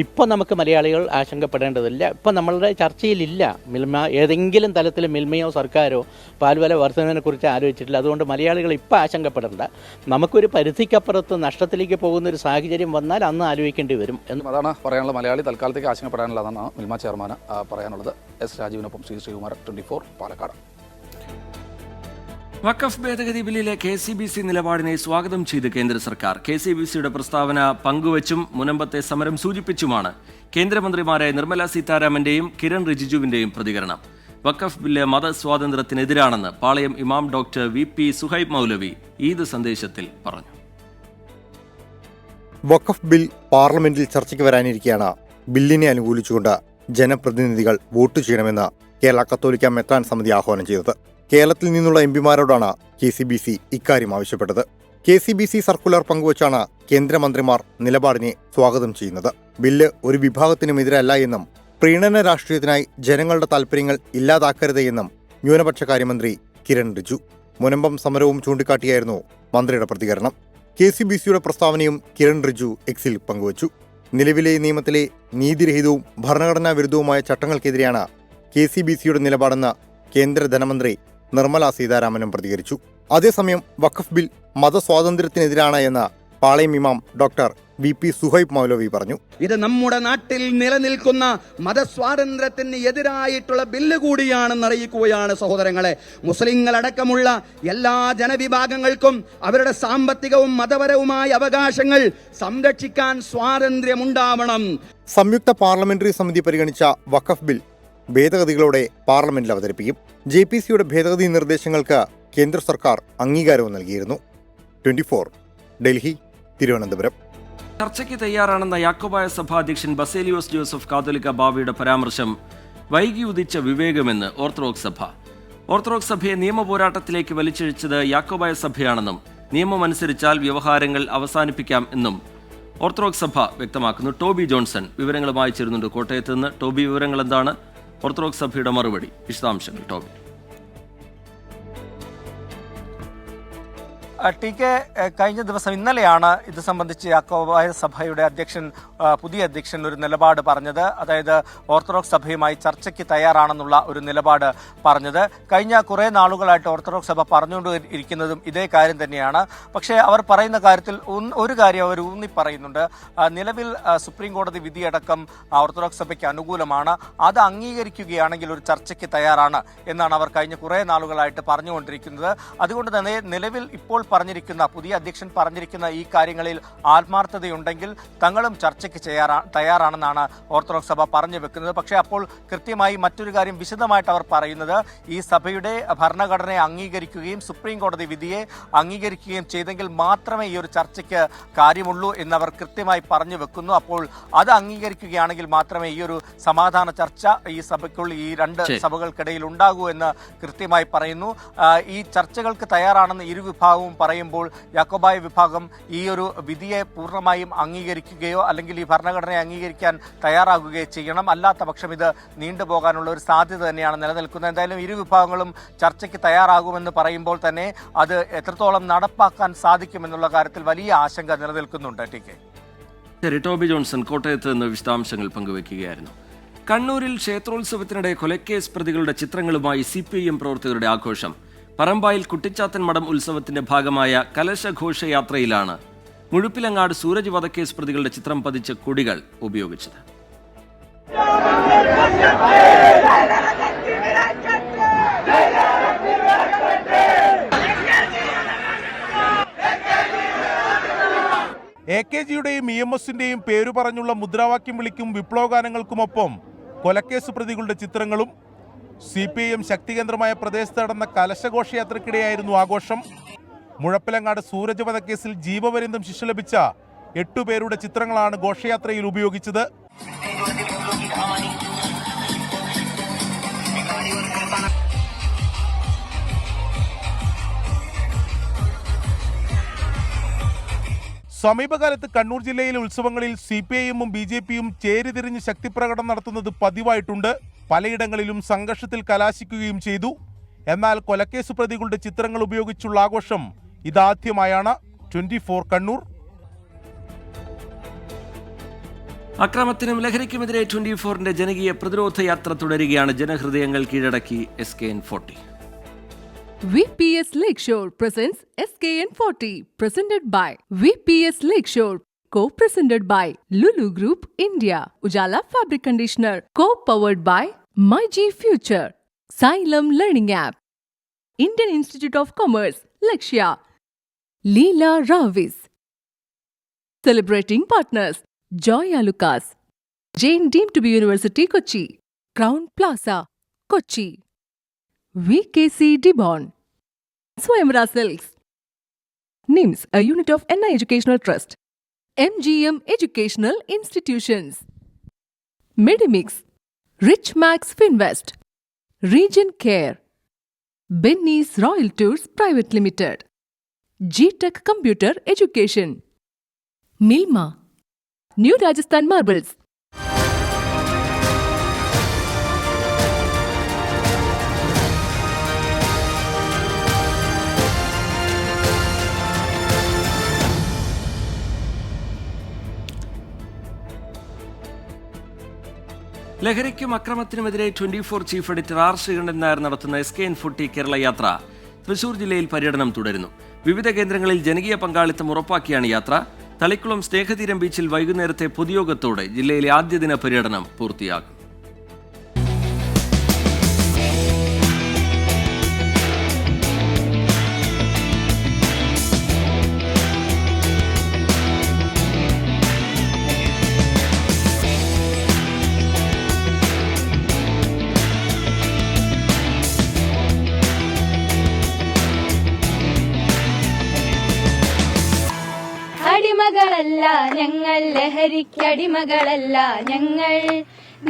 ഇപ്പം നമുക്ക് മലയാളികൾ ആശങ്കപ്പെടേണ്ടതില്ല. ഇപ്പം നമ്മളുടെ ചർച്ചയിലില്ല മിൽമ, ഏതെങ്കിലും തലത്തിൽ മിൽമയോ സർക്കാരോ പാൽവില വർധനവിനെക്കുറിച്ച് ആലോചിച്ചിട്ടില്ല. അതുകൊണ്ട് മലയാളികൾ ഇപ്പം ആശങ്കപ്പെടേണ്ട. നമുക്കൊരു പരിധിക്കപ്പുറത്ത് നഷ്ടത്തിലേക്ക് പോകുന്ന ഒരു സാഹചര്യം വന്നാൽ അന്ന് ആലോചിക്കേണ്ടി വരും എന്ന് അതാണ് പറയാനുള്ളത്. മലയാളി തൽക്കാലത്തേക്ക് ആശങ്കപ്പെടാനുള്ളതാണ് മിൽമ ചെയർമാന് പറയാനുള്ളത്. എസ് രാജീവിനൊപ്പം ശ്രീകുമാർ, 24 പാലക്കാട്. വഖഫ് ഭേദഗതി ബില്ലിലെ KCBC നിലപാടിനെ സ്വാഗതം ചെയ്ത് കേന്ദ്ര സർക്കാർ. KCBCയുടെ പ്രസ്താവന പങ്കുവച്ചും മുനമ്പത്തെ സമരം സൂചിപ്പിച്ചുമാണ് കേന്ദ്രമന്ത്രിമാരായ നിർമ്മല സീതാരാമന്റെയും കിരൺ റിജിജുവിന്റെയും പ്രതികരണം. വഖഫ് ബില്ല് മതസ്വാതന്ത്ര്യത്തിനെതിരാണെന്ന് പാളയം ഇമാം ഡോക്ടർ VP സുഹൈബ് മൗലവി ഈദ് സന്ദേശത്തിൽ പറഞ്ഞു. വഖഫ് ബിൽ പാർലമെന്റിൽ ചർച്ചയ്ക്ക് വരാനിരിക്കെയാണ് ബില്ലിനെ അനുകൂലിച്ചുകൊണ്ട് ജനപ്രതിനിധികൾ വോട്ട് ചെയ്യണമെന്ന് കേരള കത്തോലിക്ക മെത്രാൻ സമിതി ആഹ്വാനം ചെയ്തത്. കേരളത്തിൽ നിന്നുള്ള MPമാരോടാണ് KCBC ഇക്കാര്യം ആവശ്യപ്പെട്ടത്. KCBC സർക്കുലർ പങ്കുവച്ചാണ് കേന്ദ്രമന്ത്രിമാർ നിലപാടിനെ സ്വാഗതം ചെയ്യുന്നത്. ബില്ല് ഒരു വിഭാഗത്തിനും എതിരല്ല എന്നും പ്രീണന രാഷ്ട്രീയത്തിനായി ജനങ്ങളുടെ താൽപര്യങ്ങൾ ഇല്ലാതാക്കരുത് എന്നും ന്യൂനപക്ഷകാര്യമന്ത്രി കിരൺ റിജു. മുനമ്പം സമരവും ചൂണ്ടിക്കാട്ടിയായിരുന്നു മന്ത്രിയുടെ പ്രതികരണം. KCBCയുടെ പ്രസ്താവനയും കിരൺ റിജു എക്സിൽ പങ്കുവച്ചു. നിലവിലെ നിയമത്തിലെ നീതിരഹിതവും ഭരണഘടനാ വിരുദ്ധവുമായ ചട്ടങ്ങൾക്കെതിരെയാണ് KCBCയുടെ നിലപാടെന്ന് കേന്ദ്ര ധനമന്ത്രി നിർമ്മല സീതാരാമനും പ്രതികരിച്ചു. അതേസമയം വഖഫ് ബിൽ മതസ്വാതന്ത്ര്യത്തിനെതിരാണ് എന്ന് പാളയം ഇമാം ഡോക്ടർ VP സുഹൈബ് മൗലവി പറഞ്ഞു. ഇത് നമ്മുടെ നാട്ടിൽ നിലനിൽക്കുന്ന മതസ്വാതന്ത്ര്യത്തിന് എതിരായിട്ടുള്ള ബില്ല് കൂടിയാണെന്ന് അറിയിക്കുകയാണ് സഹോദരങ്ങളെ. മുസ്ലിങ്ങളടക്കമുള്ള എല്ലാ ജനവിഭാഗങ്ങൾക്കും അവരുടെ സാമ്പത്തികവും മതപരവുമായ അവകാശങ്ങൾ സംരക്ഷിക്കാൻ സ്വാതന്ത്ര്യമുണ്ടാവണം. സംയുക്ത പാർലമെന്ററി സമിതി പരിഗണിച്ച വഖഫ് ബിൽ ഭേദഗതികളോടെ പാർലമെന്റിൽ അവതരിപ്പിക്കും. JPCയുടെ ഭേദഗതി നിർദ്ദേശങ്ങൾക്ക് കേന്ദ്ര സർക്കാർ അംഗീകാരവും നൽകിയിരുന്നു. 24 ഡൽഹി, തിരുവനന്തപുരം. ചർച്ചയ്ക്ക് തയ്യാറാണെന്ന യാക്കോബായ സഭാ അധ്യക്ഷൻ ബസേലിയോസ് ജോസഫ് കാതോലിക്ക ബാവയുടെ പരാമർശം വൈകി ഉദിച്ച വിവേകമെന്ന് ഓർത്തഡോക്സ് സഭ. ഓർത്തഡോക്സ് സഭയെ നിയമപോരാട്ടത്തിലേക്ക് വലിച്ചിഴച്ചത് യാക്കോബായ സഭയാണെന്നും നിയമമനുസരിച്ചാൽ വ്യവഹാരങ്ങൾ അവസാനിപ്പിക്കാം എന്നും ഓർത്തഡോക്സ് സഭ വ്യക്തമാക്കുന്നു. ടോബി ജോൺസൺ വിവരങ്ങളുമായി ചേരുന്നുണ്ട് കോട്ടയത്ത് നിന്ന്. ടോബി, വിവരങ്ങൾ എന്താണ്? ഓർത്തഡോക്സ് സഭയുടെ മറുപടി, വിശദാംശങ്ങൾ ടോബി. TK, കഴിഞ്ഞ ദിവസം ഇന്നലെയാണ് ഇത് സംബന്ധിച്ച് യാക്കോബായ സഭയുടെ പുതിയ അധ്യക്ഷൻ ഒരു നിലപാട് പറഞ്ഞത്. അതായത് ഓർത്തഡോക്സ് സഭയുമായി ചർച്ചയ്ക്ക് തയ്യാറാണെന്നുള്ള ഒരു നിലപാട് പറഞ്ഞത്. കഴിഞ്ഞ കുറേ നാളുകളായിട്ട് ഓർത്തഡോക്സ് സഭ പറഞ്ഞുകൊണ്ടിരിക്കുന്നതും ഇതേ കാര്യം തന്നെയാണ്. പക്ഷേ അവർ പറയുന്ന കാര്യത്തിൽ ഒരു കാര്യം അവർ ഊന്നി പറയുന്നുണ്ട്. നിലവിൽ സുപ്രീം കോടതി വിധിയടക്കം ഓർത്തഡോക്സ് സഭയ്ക്ക് അനുകൂലമാണ്. അത് അംഗീകരിക്കുകയാണെങ്കിൽ ഒരു ചർച്ചയ്ക്ക് തയ്യാറാണ് എന്നാണ് അവർ കഴിഞ്ഞ കുറേ നാളുകളായിട്ട് പറഞ്ഞുകൊണ്ടിരിക്കുന്നത്. അതുകൊണ്ട് തന്നെ നിലവിൽ ഇപ്പോൾ പുതിയ അധ്യക്ഷൻ പറഞ്ഞിരിക്കുന്ന ഈ കാര്യങ്ങളിൽ ആത്മാർത്ഥതയുണ്ടെങ്കിൽ തങ്ങളും ചർച്ചയ്ക്ക് തയ്യാറാണെന്നാണ് ഓർത്തഡോക്സ് സഭ പറഞ്ഞു വെക്കുന്നത്. പക്ഷേ അപ്പോൾ കൃത്യമായി മറ്റൊരു കാര്യം വിശദമായിട്ട് അവർ പറയുന്നത്, ഈ സഭയുടെ ഭരണഘടനയെ അംഗീകരിക്കുകയും സുപ്രീം കോടതി വിധിയെ അംഗീകരിക്കുകയും ചെയ്തെങ്കിൽ മാത്രമേ ഈ ഒരു ചർച്ചയ്ക്ക് കാര്യമുള്ളൂ എന്നവർ കൃത്യമായി പറഞ്ഞു വെക്കുന്നു. അപ്പോൾ അത് അംഗീകരിക്കുകയാണെങ്കിൽ മാത്രമേ ഈ ഒരു സമാധാന ചർച്ച ഈ സഭയ്ക്കുള്ളിൽ ഈ രണ്ട് സഭകൾക്കിടയിൽ ഉണ്ടാകൂ എന്ന് കൃത്യമായി പറയുന്നു. ഈ ചർച്ചകൾക്ക് തയ്യാറാണെന്ന് ഇരു വിഭാഗവും പറയുമ്പോൾ യാക്കോബായ വിഭാഗം ഈ ഒരു വിധിയെ പൂർണ്ണമായും അംഗീകരിക്കുകയോ അല്ലെങ്കിൽ ഈ ഭരണഘടനയെ അംഗീകരിക്കാൻ തയ്യാറാകുകയോ ചെയ്യണം. അല്ലാത്ത പക്ഷം ഇത് നീണ്ടുപോകാനുള്ള ഒരു സാധ്യത തന്നെയാണ് നിലനിൽക്കുന്നത്. എന്തായാലും ഇരു വിഭാഗങ്ങളും ചർച്ചയ്ക്ക് തയ്യാറാകുമെന്ന് പറയുമ്പോൾ തന്നെ അത് എത്രത്തോളം നടപ്പാക്കാൻ സാധിക്കുമെന്നുള്ള കാര്യത്തിൽ വലിയ ആശങ്ക നിലനിൽക്കുന്നുണ്ട്. ടോബി ജോൺസൺ കോട്ടയത്ത് നിന്ന് വിശദാംശങ്ങൾ പങ്കുവയ്ക്കുകയായിരുന്നു. കണ്ണൂരിൽ ക്ഷേത്രോത്സവത്തിനിടെ കൊലക്കേസ് പ്രതികളുടെ ചിത്രങ്ങളുമായി CPIM പ്രവർത്തകരുടെ ആഘോഷം. പറമ്പായിൽ കുട്ടിച്ചാത്തൻ മഠം ഉത്സവത്തിന്റെ ഭാഗമായ കലശഘോഷയാത്രയിലാണ് മുഴുപ്പിലങ്ങാട് സൂരജ് വധക്കേസ് പ്രതികളുടെ ചിത്രം പതിച്ച കൊടികൾ ഉപയോഗിച്ചത്. AKGയുടെയും EMSന്റെയും പേരു പറഞ്ഞുള്ള മുദ്രാവാക്യം വിളിക്കും വിപ്ലവഗാനങ്ങൾക്കുമൊപ്പം കൊലക്കേസ് പ്രതികളുടെ ചിത്രങ്ങളും. CPIM ശക്തികേന്ദ്രമായ പ്രദേശത്ത് നടന്ന കലശഘോഷയാത്രയ്ക്കിടെയായിരുന്നു ആഘോഷം. മുഴപ്പിലങ്ങാട് സൂരജ് വധക്കേസിൽ ജീവപര്യന്തം ശിക്ഷ ലഭിച്ച 8 പേരുടെ ചിത്രങ്ങളാണ് ഘോഷയാത്രയിൽ ഉപയോഗിച്ചത്. സമീപകാലത്ത് കണ്ണൂർ ജില്ലയിലെ ഉത്സവങ്ങളിൽ CPIMഉം BJPയും ചേരിതിരിഞ്ഞ് ശക്തിപ്രകടനം നടത്തുന്നത് പതിവായിട്ടുണ്ട്. പലയിടങ്ങളിലും സംഘർഷത്തിൽ കലാശിക്കുകയും ചെയ്തു. എന്നാൽ കൊലക്കേസ് പ്രതികളുടെ ചിത്രങ്ങൾ ഉപയോഗിച്ചുള്ള ആഘോഷം ഇതാദ്യമായാണ്. 24 കണ്ണൂർ. അക്രമത്തിനും ലഹരിക്കുമെതിരെ 24ന്റെ ജനകീയ പ്രതിരോധ യാത്ര തുടരുകയാണ്. ജനഹൃദയങ്ങൾ കീഴടക്കി SKN40. VPS Lakeshore presents SKN40, presented by VPS Lakeshore, co-presented by Lulu Group India, Ujala Fabric Conditioner, co-powered by MyG Future, Xylem Learning App, Indian Institute of Commerce, Lakshya, Leela Ravis. Celebrating partners, Joya Lucas, Jain Deemed to be University, Kochi, Crown Plaza, Kochi, VKC Dibon, Swayamvara Silks, NIMS, a unit of NI Educational Trust, MGM Educational Institutions, Medimix, Rich Max Finvest, Region Care, Benny's Royal Tours Private Limited, G-Tech Computer Education, Milma, New Rajasthan Marbles. ലഹരിക്കും അക്രമത്തിനുമെതിരെ 24 chief editor R. Sreekandan Nair നടത്തുന്ന SKN40 കേരള യാത്ര തൃശൂർ ജില്ലയിൽ പര്യടനം തുടരുന്നു. വിവിധ കേന്ദ്രങ്ങളിൽ ജനകീയ പങ്കാളിത്തം ഉറപ്പാക്കിയാണ് യാത്ര. തളിക്കുളം സ്നേഹതീരം ബീച്ചിൽ വൈകുന്നേരത്തെ പൊതുയോഗത്തോടെ ജില്ലയിലെ ആദ്യ ദിന പര്യടനം പൂർത്തിയാകും. അടിമകളല്ല ഞങ്ങൾ, ലഹരിക്കടിമകളല്ല ഞങ്ങൾ,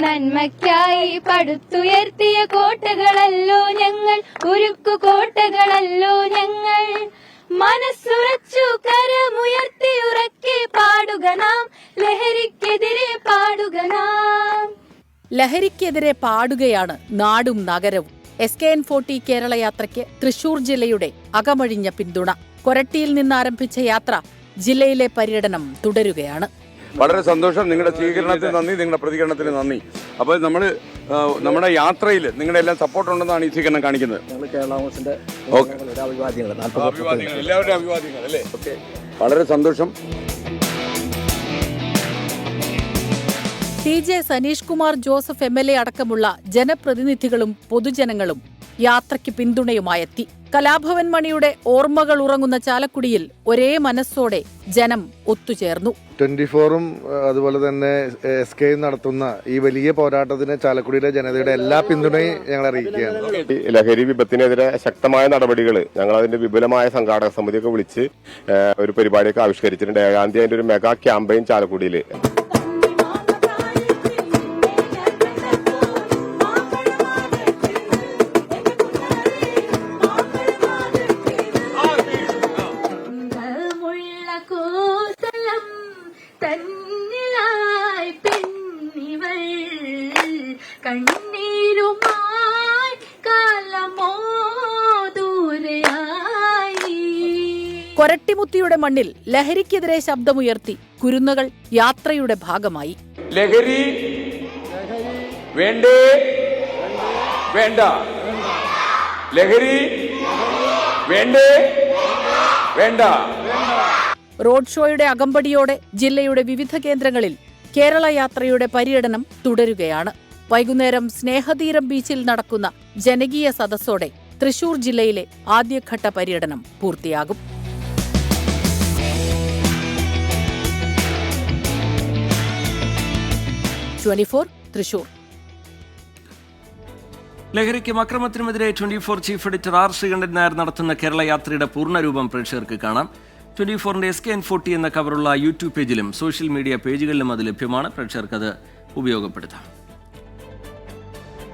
നന്മയ്ക്കായി പടുത്തുയർത്തിയ കോട്ടകളല്ലോ ഞങ്ങൾ, ഉരുക്കു കോട്ടകളല്ലോ ഞങ്ങൾ. മനസ്സുറച്ചു കരമുയർത്തിയുറക്കെ പാടുക നാം, ലഹരിക്കെതിരെ പാടുക നാം. ലഹരിക്കെതിരെ പാടുകയാണ് നാടും നഗരവും. SKN40 കേരള യാത്രയ്ക്ക് തൃശൂർ ജില്ലയുടെ അകമഴിഞ്ഞ പിന്തുണ. കൊരട്ടിയിൽ നിന്ന് ആരംഭിച്ച യാത്ര ജില്ലയിലെ പര്യടനം തുടരുകയാണ്. വളരെ സന്തോഷം. നിങ്ങളുടെ സ്വീകരണത്തിന് നന്ദി, നിങ്ങളുടെ പ്രതികരണത്തിന് നന്ദി. അപ്പോൾ നമ്മുടെ യാത്രയിൽ നിങ്ങളുടെ എല്ലാം സപ്പോർട്ട് ഉണ്ടെന്നാണ് ഈ സ്വീകരണം കാണിക്കുന്നത്. എല്ലാവരുടെയും അഭിവാദ്യങ്ങൾ അല്ലേ? വളരെ സന്തോഷം. TJ സനീഷ് കുമാർ ജോസഫ് MLA അടക്കമുള്ള ജനപ്രതിനിധികളും പൊതുജനങ്ങളും യാത്രയ്ക്ക് പിന്തുണയുമായെത്തി. കലാഭവൻ മണിയുടെ ഓർമ്മകൾ ഉറങ്ങുന്ന ചാലക്കുടിയിൽ ഒരേ മനസ്സോടെ ജനം ഒത്തുചേർന്നു. 24ഉം അതുപോലെ തന്നെ SKയും നടത്തുന്ന ഈ വലിയ പോരാട്ടത്തിന് ചാലക്കുടിയിലെ ജനതയുടെ എല്ലാ പിന്തുണയും ഞങ്ങൾ അറിയിക്കുകയാണ്. ലഹരി വിപത്തിനെതിരെ ശക്തമായ നടപടികൾ ഞങ്ങൾ അതിന്റെ വിപുലമായ സംഘാടക സമിതിയൊക്കെ വിളിച്ച് ഒരു പരിപാടിയൊക്കെ ആവിഷ്കരിച്ചിട്ടുണ്ട്. 7-ാം തീയതി അതിന്റെ ഒരു മെഗാ ക്യാമ്പയിൻ ചാലക്കുടിയിൽ. കൊരട്ടിമുത്തിയുടെ മണ്ണിൽ ലഹരിക്കെതിരെ ശബ്ദമുയർത്തി കുരുന്നുകൾ യാത്രയുടെ ഭാഗമായി. ലഹരി വേണ്ടേ വേണ്ട, ലഹരി വേണ്ടേ വേണ്ട. റോഡ് ഷോയുടെ അകമ്പടിയോടെ ജില്ലയുടെ വിവിധ കേന്ദ്രങ്ങളിൽ കേരള യാത്രയുടെ പര്യടനം തുടരുകയാണ്. വൈകുന്നേരം സ്നേഹതീരം ബീച്ചിൽ നടക്കുന്ന ജനകീയ സദസ്സോടെ തൃശൂർ ജില്ലയിലെ ആദ്യഘട്ട പര്യടനം പൂർത്തിയാകും. തൃശൂർ. ലഹരിക്കും അക്രമത്തിനുമെതിരെ 24 chief editor R Sreekandan Nair നടത്തുന്ന കേരള യാത്രയുടെ പൂർണ്ണരൂപം പ്രേക്ഷകർക്ക് കാണാം. 24ന്റെ SKN40 എന്ന കവറുള്ള യൂട്യൂബ് പേജിലും സോഷ്യൽ മീഡിയ പേജുകളിലും അത് ലഭ്യമാണ്. പ്രേക്ഷകർക്ക് അത് ഉപയോഗപ്പെടുത്താം.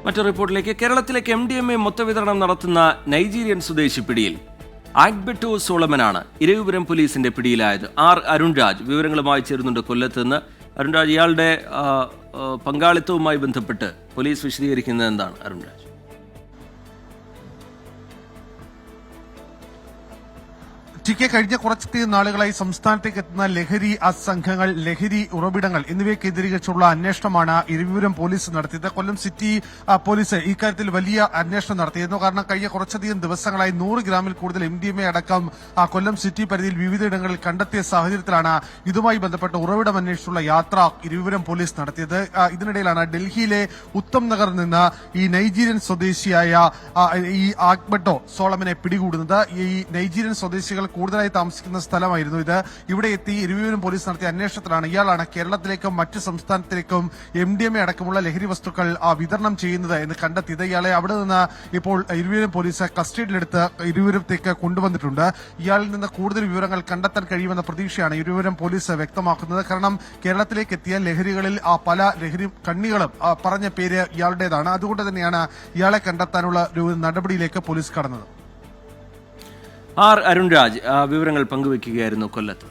മറ്റൊരു റിപ്പോർട്ടിലേക്ക്. കേരളത്തിലേക്ക് MDMA മൊത്തവിതരണം നടത്തുന്ന നൈജീരിയൻ സ്വദേശി പിടിയിൽ. ആഗ്ബെട്ടോ സോളമനാണ് ഇരവിപുരം പോലീസിന്റെ പിടിയിലായത്. അരുൺ രാജ് വിവരങ്ങളുമായി ചേരുന്നുണ്ട് കൊല്ലത്ത് നിന്ന്. അരുൺ രാജ്, ഇയാളുടെ പങ്കാളിത്തവുമായി ബന്ധപ്പെട്ട് പോലീസ് വിശദീകരിക്കുന്നത് എന്താണ്? അരുൺ രാജ്. കഴിഞ്ഞ കുറച്ചധികം നാളുകളായി സംസ്ഥാനത്തേക്ക് എത്തുന്ന ലഹരി സംഘങ്ങൾ, ലഹരി ഉറവിടങ്ങൾ എന്നിവയെ കേന്ദ്രീകരിച്ചുള്ള അന്വേഷണമാണ് ഇരവിപുരം പോലീസ് നടത്തിയത്. കൊല്ലം സിറ്റി പോലീസ് ഇക്കാര്യത്തിൽ വലിയ അന്വേഷണം നടത്തിയിരുന്നു. കാരണം കഴിഞ്ഞ കുറച്ചധികം ദിവസങ്ങളായി 100 ഗ്രാമിൽ കൂടുതൽ MDMA അടക്കം കൊല്ലം സിറ്റി പരിധിയിൽ വിവിധയിടങ്ങളിൽ കണ്ടെത്തിയ സാഹചര്യത്തിലാണ് ഇതുമായി ബന്ധപ്പെട്ട ഉറവിടം അന്വേഷിച്ചുള്ള യാത്ര ഇരവിപുരം പോലീസ് നടത്തിയത്. ഇതിനിടയിലാണ് ഡൽഹിയിലെ ഉത്തം നഗറിൽ നിന്ന് ഈ നൈജീരിയൻ സ്വദേശിയായ ഈ ആഗ്ബെട്ടോ സോളമനെ പിടികൂടുന്നത്. ഈ നൈജീരിയൻ സ്വദേശികൾ കൂടുതലായി താമസിക്കുന്ന സ്ഥലമായിരുന്നു ഇത്. ഇവിടെ എത്തി ഇരവിപുരം പോലീസ് നടത്തിയ അന്വേഷണത്തിലാണ് ഇയാളാണ് കേരളത്തിലേക്കും മറ്റ് സംസ്ഥാനത്തിലേക്കും MDMA അടക്കമുള്ള ലഹരി വസ്തുക്കൾ വിതരണം ചെയ്യുന്നത് എന്ന് കണ്ടെത്തിയത്. ഇയാളെ അവിടെ നിന്ന് ഇപ്പോൾ ഇരവിപുരം പോലീസ് കസ്റ്റഡിയിലെടുത്ത് ഇരവിപുരത്തേക്ക് കൊണ്ടുവന്നിട്ടുണ്ട്. ഇയാളിൽ നിന്ന് കൂടുതൽ വിവരങ്ങൾ കണ്ടെത്താൻ കഴിയുമെന്ന പ്രതീക്ഷയാണ് ഇരവിപുരം പോലീസ് വ്യക്തമാക്കുന്നത്. കാരണം കേരളത്തിലേക്ക് എത്തിയ ലഹരികളിൽ പല ലഹരി കണ്ണികളും പറഞ്ഞ പേര് ഇയാളുടേതാണ്. അതുകൊണ്ട് തന്നെയാണ് ഇയാളെ കണ്ടെത്താനുള്ള ഒരു നടപടിയിലേക്ക് പോലീസ് കടന്നത്. അരുൺ രാജ് വിവരങ്ങൾ പങ്കുവയ്ക്കുകയായിരുന്നു കൊല്ലത്ത്.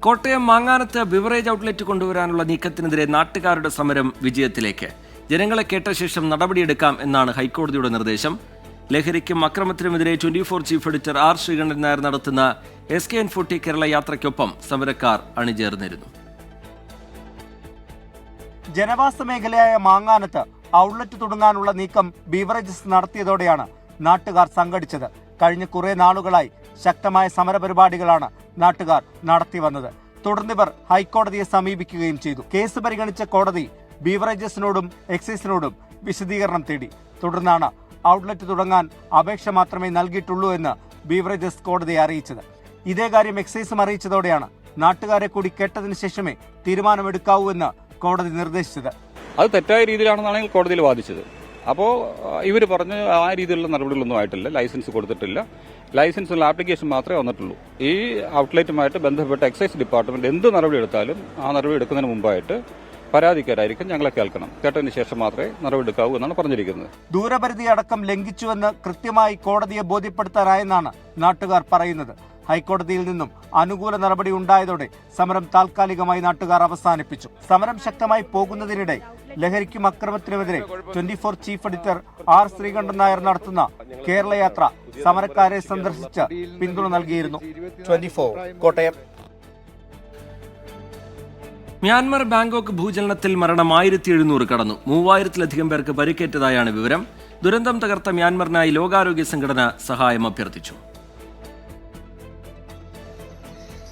കോട്ടയം മാങ്ങാനത്ത് ബിവറേജ് ഔട്ട്ലെറ്റ് കൊണ്ടുവരാനുള്ള നീക്കത്തിനെതിരെ നാട്ടുകാരുടെ സമരം വിജയത്തിലേക്ക്. ജനങ്ങളെ കേട്ട ശേഷം നടപടിയെടുക്കാം എന്നാണ് ഹൈക്കോടതിയുടെ നിർദ്ദേശം. ലഹരിക്കും അക്രമത്തിനുമെതിരെ 24 chief editor R Sreekandan Nair നടത്തുന്ന SKN40 കേരള യാത്രയ്ക്കൊപ്പം സമരക്കാർ അണിചേർന്നിരുന്നു. ജനവാസ മേഖലയായ മാങ്ങാനത്ത് ഔട്ട്ലെറ്റ് തുടങ്ങാനുള്ള നീക്കം ബീവറേജസ് നടത്തിയതോടെയാണ് നാട്ടുകാർ സംഘടിച്ചത്. കഴിഞ്ഞ കുറെ നാളുകളായി ശക്തമായ സമരപരിപാടികളാണ് നാട്ടുകാർ നടത്തി വന്നത്. തുടർന്നിവർ ഹൈക്കോടതിയെ സമീപിക്കുകയും ചെയ്തു. കേസ് പരിഗണിച്ച കോടതി ബീവറേജസിനോടും എക്സൈസിനോടും വിശദീകരണം തേടി. തുടർന്നാണ് ഔട്ട്ലെറ്റ് തുടങ്ങാൻ അപേക്ഷ മാത്രമേ നൽകിയിട്ടുള്ളൂ എന്ന് ബീവറേജസ് കോടതിയെ അറിയിച്ചത്. ഇതേ കാര്യം എക്സൈസും അറിയിച്ചതോടെയാണ് നാട്ടുകാരെ കൂടി കേട്ടതിന് ശേഷമേ തീരുമാനമെടുക്കാവൂ എന്ന് കോടതി നിർദ്ദേശിച്ചത്. അത് തെറ്റായ രീതിയിലാണെന്നാണ് കോടതിയിൽ വാദിച്ചത്. അപ്പോൾ ഇവർ പറഞ്ഞ് ആ രീതിയിലുള്ള നടപടികളൊന്നും ആയിട്ടില്ല, ലൈസൻസ് കൊടുത്തിട്ടില്ല, ലൈസൻസിനുള്ള ആപ്ലിക്കേഷൻ മാത്രമേ വന്നിട്ടുള്ളൂ. ഈ ഔട്ട്ലെറ്റുമായിട്ട് ബന്ധപ്പെട്ട എക്സൈസ് ഡിപ്പാർട്ട്മെന്റ് എന്ത് നടപടി എടുത്താലും ആ നടപടി എടുക്കുന്നതിന് മുമ്പായിട്ട് പരാതിക്കാരായിരിക്കും ഞങ്ങളെ കേൾക്കണം. കേട്ടതിന് ശേഷം മാത്രമേ നടപടി എടുക്കാവൂ എന്നാണ് പറഞ്ഞിരിക്കുന്നത്. ദൂരപരിധി അടക്കം ലംഘിച്ചുവെന്ന് കൃത്യമായി കോടതിയെ ബോധ്യപ്പെടുത്താനായെന്നാണ് നാട്ടുകാർ പറയുന്നത്. ഹൈക്കോടതിയിൽ നിന്നും അനുകൂല നടപടി ഉണ്ടായതോടെ സമരം താൽക്കാലികമായി നാട്ടുകാർ അവസാനിപ്പിച്ചു. സമരം ശക്തമായി പോകുന്നതിനിടെ ലഹരിക്കും അക്രമത്തിനുമെതിരെ 24 chief editor R Sreekandan Nair നടത്തുന്ന കേരള യാത്ര സമരക്കാരെ സന്ദർശിച്ച് പിന്തുണ നൽകിയിരുന്നു. 24 കോട്ടയം. മ്യാൻമർ ബാങ്കോക്ക് ഭൂചലനത്തിൽ മരണം 1700 കടന്നു. 3000-ലധികം പേർക്ക് പരിക്കേറ്റതായാണ് വിവരം. ദുരന്തം തകർത്ത മ്യാൻമറിനായി ലോകാരോഗ്യ സംഘടന സഹായം അഭ്യർത്ഥിച്ചു.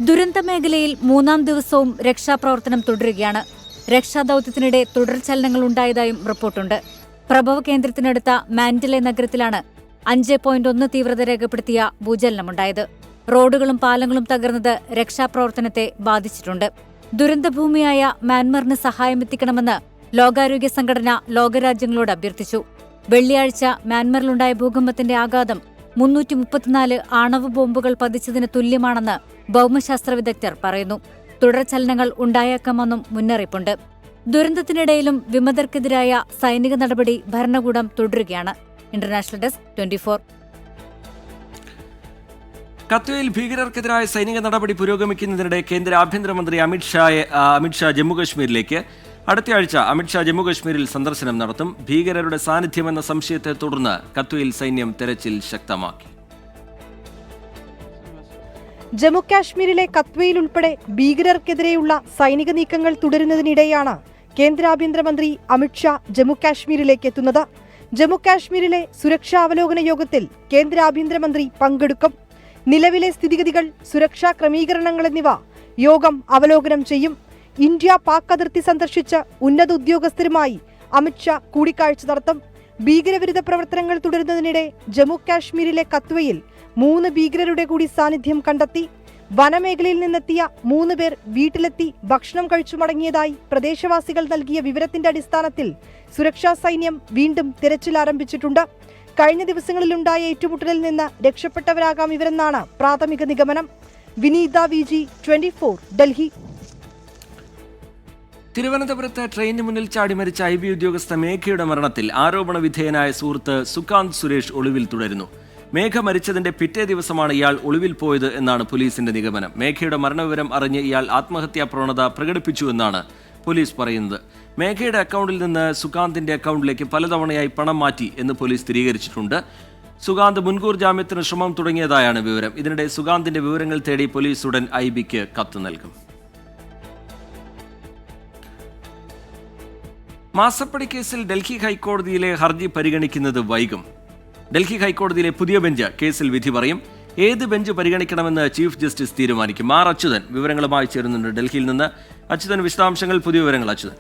ദുരന്ത മേഖലയിൽ 3-ാം ദിവസവും രക്ഷാപ്രവർത്തനം തുടരുകയാണ്. രക്ഷാദൌത്യത്തിനിടെ തുടർചലനങ്ങൾ ഉണ്ടായതായും റിപ്പോർട്ടുണ്ട്. പ്രഭവ കേന്ദ്രത്തിനടുത്ത മാൻഡലെ നഗരത്തിലാണ് 5.1 തീവ്രത രേഖപ്പെടുത്തിയ ഭൂചലനമുണ്ടായത്. റോഡുകളും പാലങ്ങളും തകർന്നത് രക്ഷാപ്രവർത്തനത്തെ ബാധിച്ചിട്ടുണ്ട്. ദുരന്തഭൂമിയായ മ്യാൻമറിന് സഹായമെത്തിക്കണമെന്ന് ലോകാരോഗ്യ സംഘടന ലോകരാജ്യങ്ങളോട് അഭ്യർത്ഥിച്ചു. വെള്ളിയാഴ്ച മ്യാൻമറിലുണ്ടായ ഭൂകമ്പത്തിന്റെ ആഘാതം 334 ആണവ ബോംബുകൾ പതിച്ചതിന് തുല്യമാണെന്ന് ഭൗമശാസ്ത്ര വിദഗ്ധർ പറയുന്നു. തുടർചലനങ്ങൾ ഉണ്ടായേക്കാമെന്നും മുന്നറിയിപ്പുണ്ട്. ദുരന്തത്തിനിടയിലും വിമതർക്കെതിരായ സൈനിക നടപടി ഭരണകൂടം തുടരുകയാണ്. International desk 24. കത്വയിൽ ഭീകരർക്കെതിരായ സൈനിക നടപടി പുരോഗമിക്കുന്നതിനിടെ കേന്ദ്ര ആഭ്യന്തരമന്ത്രി അമിത്ഷാ ജമ്മുകശ്മീരിലേക്ക്. അടുത്തയാഴ്ച അമിത്ഷാ ജമ്മുകശ്മീരിൽ സന്ദർശനം നടത്തും. ഭീകരരുടെ സാന്നിധ്യമെന്ന സംശയത്തെ തുടർന്ന് കത്വയിൽ സൈന്യം തെരച്ചിൽ ശക്തമാക്കി. ജമ്മുകാശ്മീരിലെ കത്വയിൽ ഉൾപ്പെടെ ഭീകരർക്കെതിരെയുള്ള സൈനിക നീക്കങ്ങൾ തുടരുന്നതിനിടെയാണ് കേന്ദ്ര ആഭ്യന്തരമന്ത്രി അമിത്ഷാ ജമ്മുകാശ്മീരിലേക്ക് എത്തുന്നത്. ജമ്മുകാശ്മീരിലെ സുരക്ഷാ അവലോകന യോഗത്തിൽ കേന്ദ്ര ആഭ്യന്തരമന്ത്രി പങ്കെടുക്കും. നിലവിലെ സ്ഥിതിഗതികൾ, സുരക്ഷാ ക്രമീകരണങ്ങൾ എന്നിവ യോഗം അവലോകനം ചെയ്യും. ഇന്ത്യ പാക് അതിർത്തി സന്ദർശിച്ച ഉന്നത ഉദ്യോഗസ്ഥരുമായി അമിത്ഷാ കൂടിക്കാഴ്ച നടത്തും. ഭീകരവിരുദ്ധ പ്രവർത്തനങ്ങൾ തുടരുന്നതിനിടെ ജമ്മുകാശ്മീരിലെ കത്വയിൽ 3 ഭീകരരുടെ കൂടി സാന്നിധ്യം കണ്ടെത്തി. വനമേഖലയിൽ നിന്നെത്തിയ 3 പേർ വീട്ടിലെത്തി ഭക്ഷണം കഴിച്ചു മടങ്ങിയതായി പ്രദേശവാസികൾ നൽകിയ വിവരത്തിന്റെ അടിസ്ഥാനത്തിൽ സുരക്ഷാ സൈന്യം വീണ്ടും തിരച്ചിൽ ആരംഭിച്ചിട്ടുണ്ട്. കഴിഞ്ഞ ദിവസങ്ങളിലുണ്ടായ ഏറ്റുമുട്ടലിൽ നിന്ന് രക്ഷപ്പെട്ടവരാകാം ഇവരെന്നാണ് പ്രാഥമിക നിഗമനം. വിനീത VG 24 ഡൽഹി. തിരുവനന്തപുരത്ത് ട്രെയിനിന് മുന്നിൽ ചാടി മരിച്ച IB ഉദ്യോഗസ്ഥ മേഘയുടെ മരണത്തിൽ ആരോപണ വിധേയനായ സുഹൃത്ത് സുകാന്ത് സുരേഷ് ഒളിവിൽ തുടരുന്നു. മേഘ മരിച്ചതിന്റെ പിറ്റേ ദിവസമാണ് ഇയാൾ ഒളിവിൽ പോയത് എന്നാണ് പോലീസിന്റെ നിഗമനം. മേഘയുടെ മരണവിവരം അറിഞ്ഞ് ഇയാൾ ആത്മഹത്യാ പ്രവണത പ്രകടിപ്പിച്ചുവെന്നാണ് പോലീസ് പറയുന്നത്. മേഘയുടെ അക്കൗണ്ടിൽ നിന്ന് സുകാന്തിന്റെ അക്കൗണ്ടിലേക്ക് പലതവണയായി പണം മാറ്റി എന്ന് പോലീസ് സ്ഥിരീകരിച്ചിട്ടുണ്ട്. സുകാന്ത് മുൻകൂർ ജാമ്യത്തിന് ശ്രമം തുടങ്ങിയതായാണ് വിവരം. ഇതിനിടെ സുകാന്തിന്റെ വിവരങ്ങൾ തേടി പോലീസ് ഉടൻ IBക്ക് കത്ത് നൽകും. മാസപ്പടി കേസിൽ ഡൽഹി ഹൈക്കോടതിയിലെ ഹർജി പരിഗണിക്കുന്നത് വൈകും. ഡൽഹി ഹൈക്കോടതിയിലെ പുതിയ ബെഞ്ച് കേസിൽ വിധി പറയും. ഏത് ബെഞ്ച് പരിഗണിക്കണമെന്ന് ചീഫ് ജസ്റ്റിസ് തീരുമാനിക്കും. ആർ അച്യുതൻ വിവരങ്ങളുമായി ചേരുന്നുണ്ട് ഡൽഹിയിൽ നിന്ന്. അച്യുതൻ, വിശദാംശങ്ങൾ, പുതിയ വിവരങ്ങൾ. അച്യുതൻ.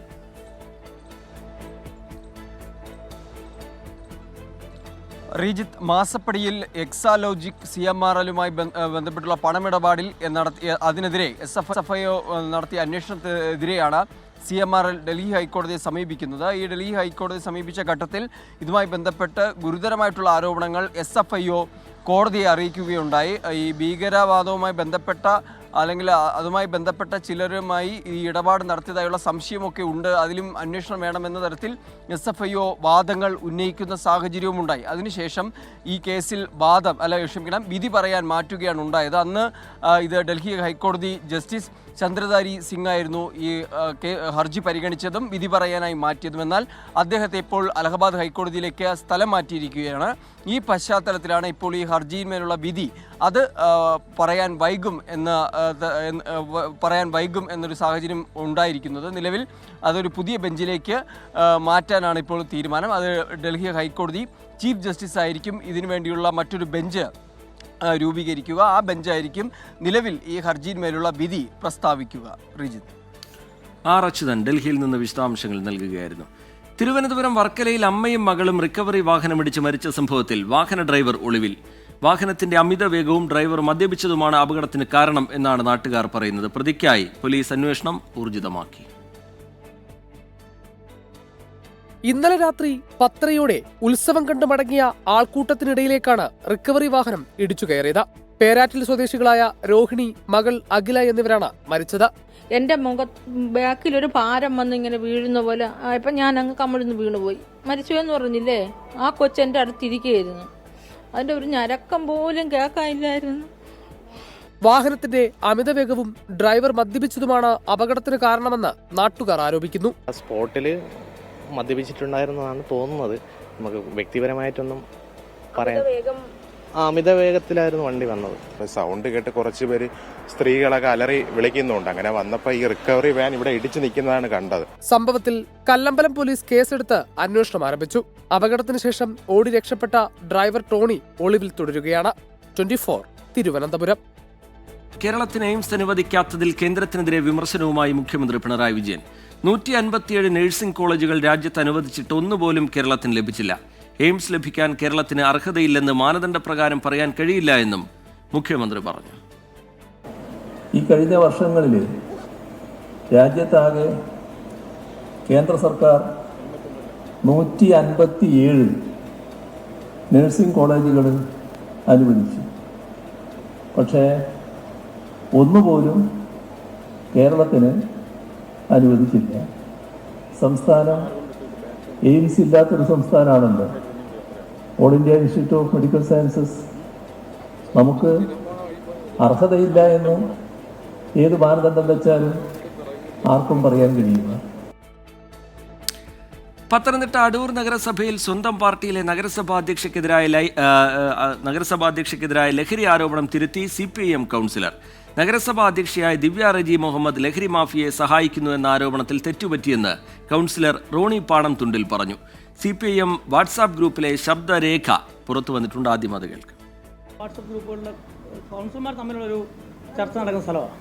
റീജിത്ത്, മാസപ്പടിയിൽ എക്സാലോജിക് CMRLുമായി ബന്ധപ്പെട്ടുള്ള പണമിടപാടിൽ അതിനെതിരെ SFIO നടത്തിയ അന്വേഷണത്തിനെതിരെയാണ് CMRL ഡൽഹി ഹൈക്കോടതിയെ സമീപിക്കുന്നത്. ഈ ഡൽഹി ഹൈക്കോടതിയെ സമീപിച്ച ഘട്ടത്തിൽ ഇതുമായി ബന്ധപ്പെട്ട് ഗുരുതരമായിട്ടുള്ള ആരോപണങ്ങൾ SFIO കോടതിയെ അറിയിക്കുകയുണ്ടായി. ഈ ഭീകരവാദവുമായി ബന്ധപ്പെട്ട അല്ലെങ്കിൽ അതുമായി ബന്ധപ്പെട്ട ചിലരുമായി ഈ ഇടപാട് നടത്തിയതായുള്ള സംശയമൊക്കെ ഉണ്ട്, അതിലും അന്വേഷണം വേണമെന്ന തരത്തിൽ SFIO വാദങ്ങൾ ഉന്നയിക്കുന്ന സാഹചര്യവും ഉണ്ടായി. അതിനുശേഷം ഈ കേസിൽ വിധി പറയാൻ മാറ്റുകയാണ് ഉണ്ടായത്. അന്ന് ഇത് ഡൽഹി ഹൈക്കോടതി ജസ്റ്റിസ് ചന്ദ്രധാരി സിംഗ് ആയിരുന്നു ഈ ഹർജി പരിഗണിച്ചതും വിധി പറയാനായി മാറ്റിയതും. എന്നാൽ അദ്ദേഹത്തെ ഇപ്പോൾ അലഹബാദ് ഹൈക്കോടതിയിലേക്ക് സ്ഥലം മാറ്റിയിരിക്കുകയാണ്. ഈ പശ്ചാത്തലത്തിലാണ് ഇപ്പോൾ ഈ ഹർജിയിന്മേലുള്ള വിധി അത് പറയാൻ വൈകും എന്നൊരു സാഹചര്യം ഉണ്ടായിരിക്കുന്നത്. നിലവിൽ അതൊരു പുതിയ ബെഞ്ചിലേക്ക് മാറ്റാനാണ് ഇപ്പോൾ തീരുമാനം. അത് ഡൽഹി ഹൈക്കോടതി ചീഫ് ജസ്റ്റിസ് ആയിരിക്കും ഇതിനു വേണ്ടിയുള്ള മറ്റൊരു ബെഞ്ച് രൂപീകരിക്കുക. ആ ബെഞ്ചായിരിക്കും നിലവിൽ ഈ ഹർജിയിന്മേലുള്ള വിധി പ്രസ്താവിക്കുക. റിജിത്ത്. ആർ അച്യുതൻ ഡൽഹിയിൽ നിന്ന് വിശദാംശങ്ങൾ നൽകുകയായിരുന്നു. തിരുവനന്തപുരം വർക്കലയിൽ അമ്മയും മകളും റിക്കവറി വാഹനമിടിച്ച് മരിച്ച സംഭവത്തിൽ വാഹന ഡ്രൈവർ ഒളിവിൽ. വാഹനത്തിന്റെ അമിത വേഗവും ഡ്രൈവർ മദ്യപിച്ചതുമാണ് അപകടത്തിന് കാരണം എന്നാണ് നാട്ടുകാർ പറയുന്നത്. പ്രതിക്കായി പോലീസ് അന്വേഷണം ഊർജിതമാക്കി. ഇന്നലെ രാത്രി 10:30 ഉത്സവം കണ്ടു മടങ്ങിയ ആൾക്കൂട്ടത്തിനിടയിലേക്കാണ് റിക്കവറി വാഹനം ഇടിച്ചു കയറിയത്. പേരാറ്റിൽ സ്വദേശികളായ രോഹിണി, മകൾ അഖില എന്നിവരാണ് മരിച്ചത്. എന്റെ ബാക്കിലൊരു ഭാരം വന്ന് ഇങ്ങനെ വീഴുന്ന പോലെ ഇപ്പൊ ഞാൻ അങ്ങ് കമിഴ്ന്ന് വീണുപോയി. മരിച്ചു എന്ന് പറഞ്ഞില്ലേ, ആ കൊച്ചെന്റെ അടുത്തിരിക്കുകയായിരുന്നു. അതിന്റെ ഒരു ഞരക്കം പോലും കേൾക്കാനില്ലായിരുന്നു. വാഹനത്തിന്റെ അമിതവേഗവും ഡ്രൈവർ മദ്യപിച്ചതുമാണ് അപകടത്തിന് കാരണമെന്ന് നാട്ടുകാർ ആരോപിക്കുന്നു. സ്പോട്ടില് മദ്യപിച്ചിട്ടുണ്ടായിരുന്നതാണ് തോന്നുന്നത്. നമുക്ക് വ്യക്തിപരമായിട്ടൊന്നും പറയാം. അമിത വേഗത്തിലായിരുന്നു വണ്ടി വന്നത്. സൗണ്ട് കേട്ട് കുറച്ച് പേര് സ്ത്രീകളൊക്കെ അലറി വിളിക്കുന്നുണ്ട്. അങ്ങനെ വന്നപ്പോൾ ഈ റിക്കവറി വാൻ ഇവിടെ ഇടിച്ചു നിൽക്കുന്നതാണ് കണ്ടത്. സംഭവത്തിൽ കല്ലമ്പലം പോലീസ് കേസെടുത്ത് അന്വേഷണം ആരംഭിച്ചു. അപകടത്തിന് ശേഷം ഓടി രക്ഷപ്പെട്ട ഡ്രൈവർ ടോണി ഒളിവിൽ തുടരുകയാണ്. 24 തിരുവനന്തപുരം. കേരളത്തിന് എയിംസ് അനുവദിക്കാത്തതിൽ കേന്ദ്രത്തിനെതിരെ വിമർശനവുമായി മുഖ്യമന്ത്രി പിണറായി വിജയൻ. 157 നഴ്സിംഗ് കോളേജുകൾ രാജ്യത്ത് അനുവദിച്ചിട്ട് ഒന്നുപോലും കേരളത്തിന് ലഭിച്ചില്ല. എയിംസ് ലഭിക്കാൻ കേരളത്തിന് അർഹതയില്ലെന്ന് മാനദണ്ഡപ്രകാരം പറയാൻ കഴിയില്ല എന്നും മുഖ്യമന്ത്രി പറഞ്ഞു. ഈ കഴിഞ്ഞ വർഷങ്ങളിൽ രാജ്യത്താകെ കേന്ദ്ര സർക്കാർ 157 നഴ്സിംഗ് കോളേജുകൾ അനുവദിച്ചു. പക്ഷേ ഒന്നുപോലും കേരളത്തിന് അനുവദിച്ചില്ല. സംസ്ഥാനം എയിംസ് ഇല്ലാത്തൊരു സംസ്ഥാനമാണല്ലോ. All India institute of medical sciences നമുക്ക് അർഹതയില്ല എന്ന് ഏത് മാനദണ്ഡം വെച്ചാലും ആർക്കും പറയാൻ കഴിയില്ല. പത്തനംതിട്ട അടൂർ നഗരസഭയിൽ സ്വന്തം പാർട്ടിയിലെ നഗരസഭാ അധ്യക്ഷക്കെതിരായ ലഹരി ആരോപണം തിരുത്തി CPIM കൗൺസിലർ. നഗരസഭാ അധ്യക്ഷയായ ദിവ്യ റജി മുഹമ്മദ് ലഹരി മാഫിയയെ സഹായിക്കുന്നു എന്ന ആരോപണത്തിൽ തെറ്റുപറ്റിയെന്ന് കൗൺസിലർ റോണി പാണം തുണ്ടിൽ പറഞ്ഞു. CPIM വാട്സാപ്പ് ഗ്രൂപ്പിലെ ശബ്ദരേഖ പുറത്തു വന്നിട്ടുണ്ട്. ആദ്യം അത് കേൾക്കാം. വാട്സാപ്പ് ഗ്രൂപ്പുകളിൽ കൗൺസിലർമാർ തമ്മിലുള്ളൊരു ചർച്ച നടക്കുന്ന സ്ഥലമാണ്.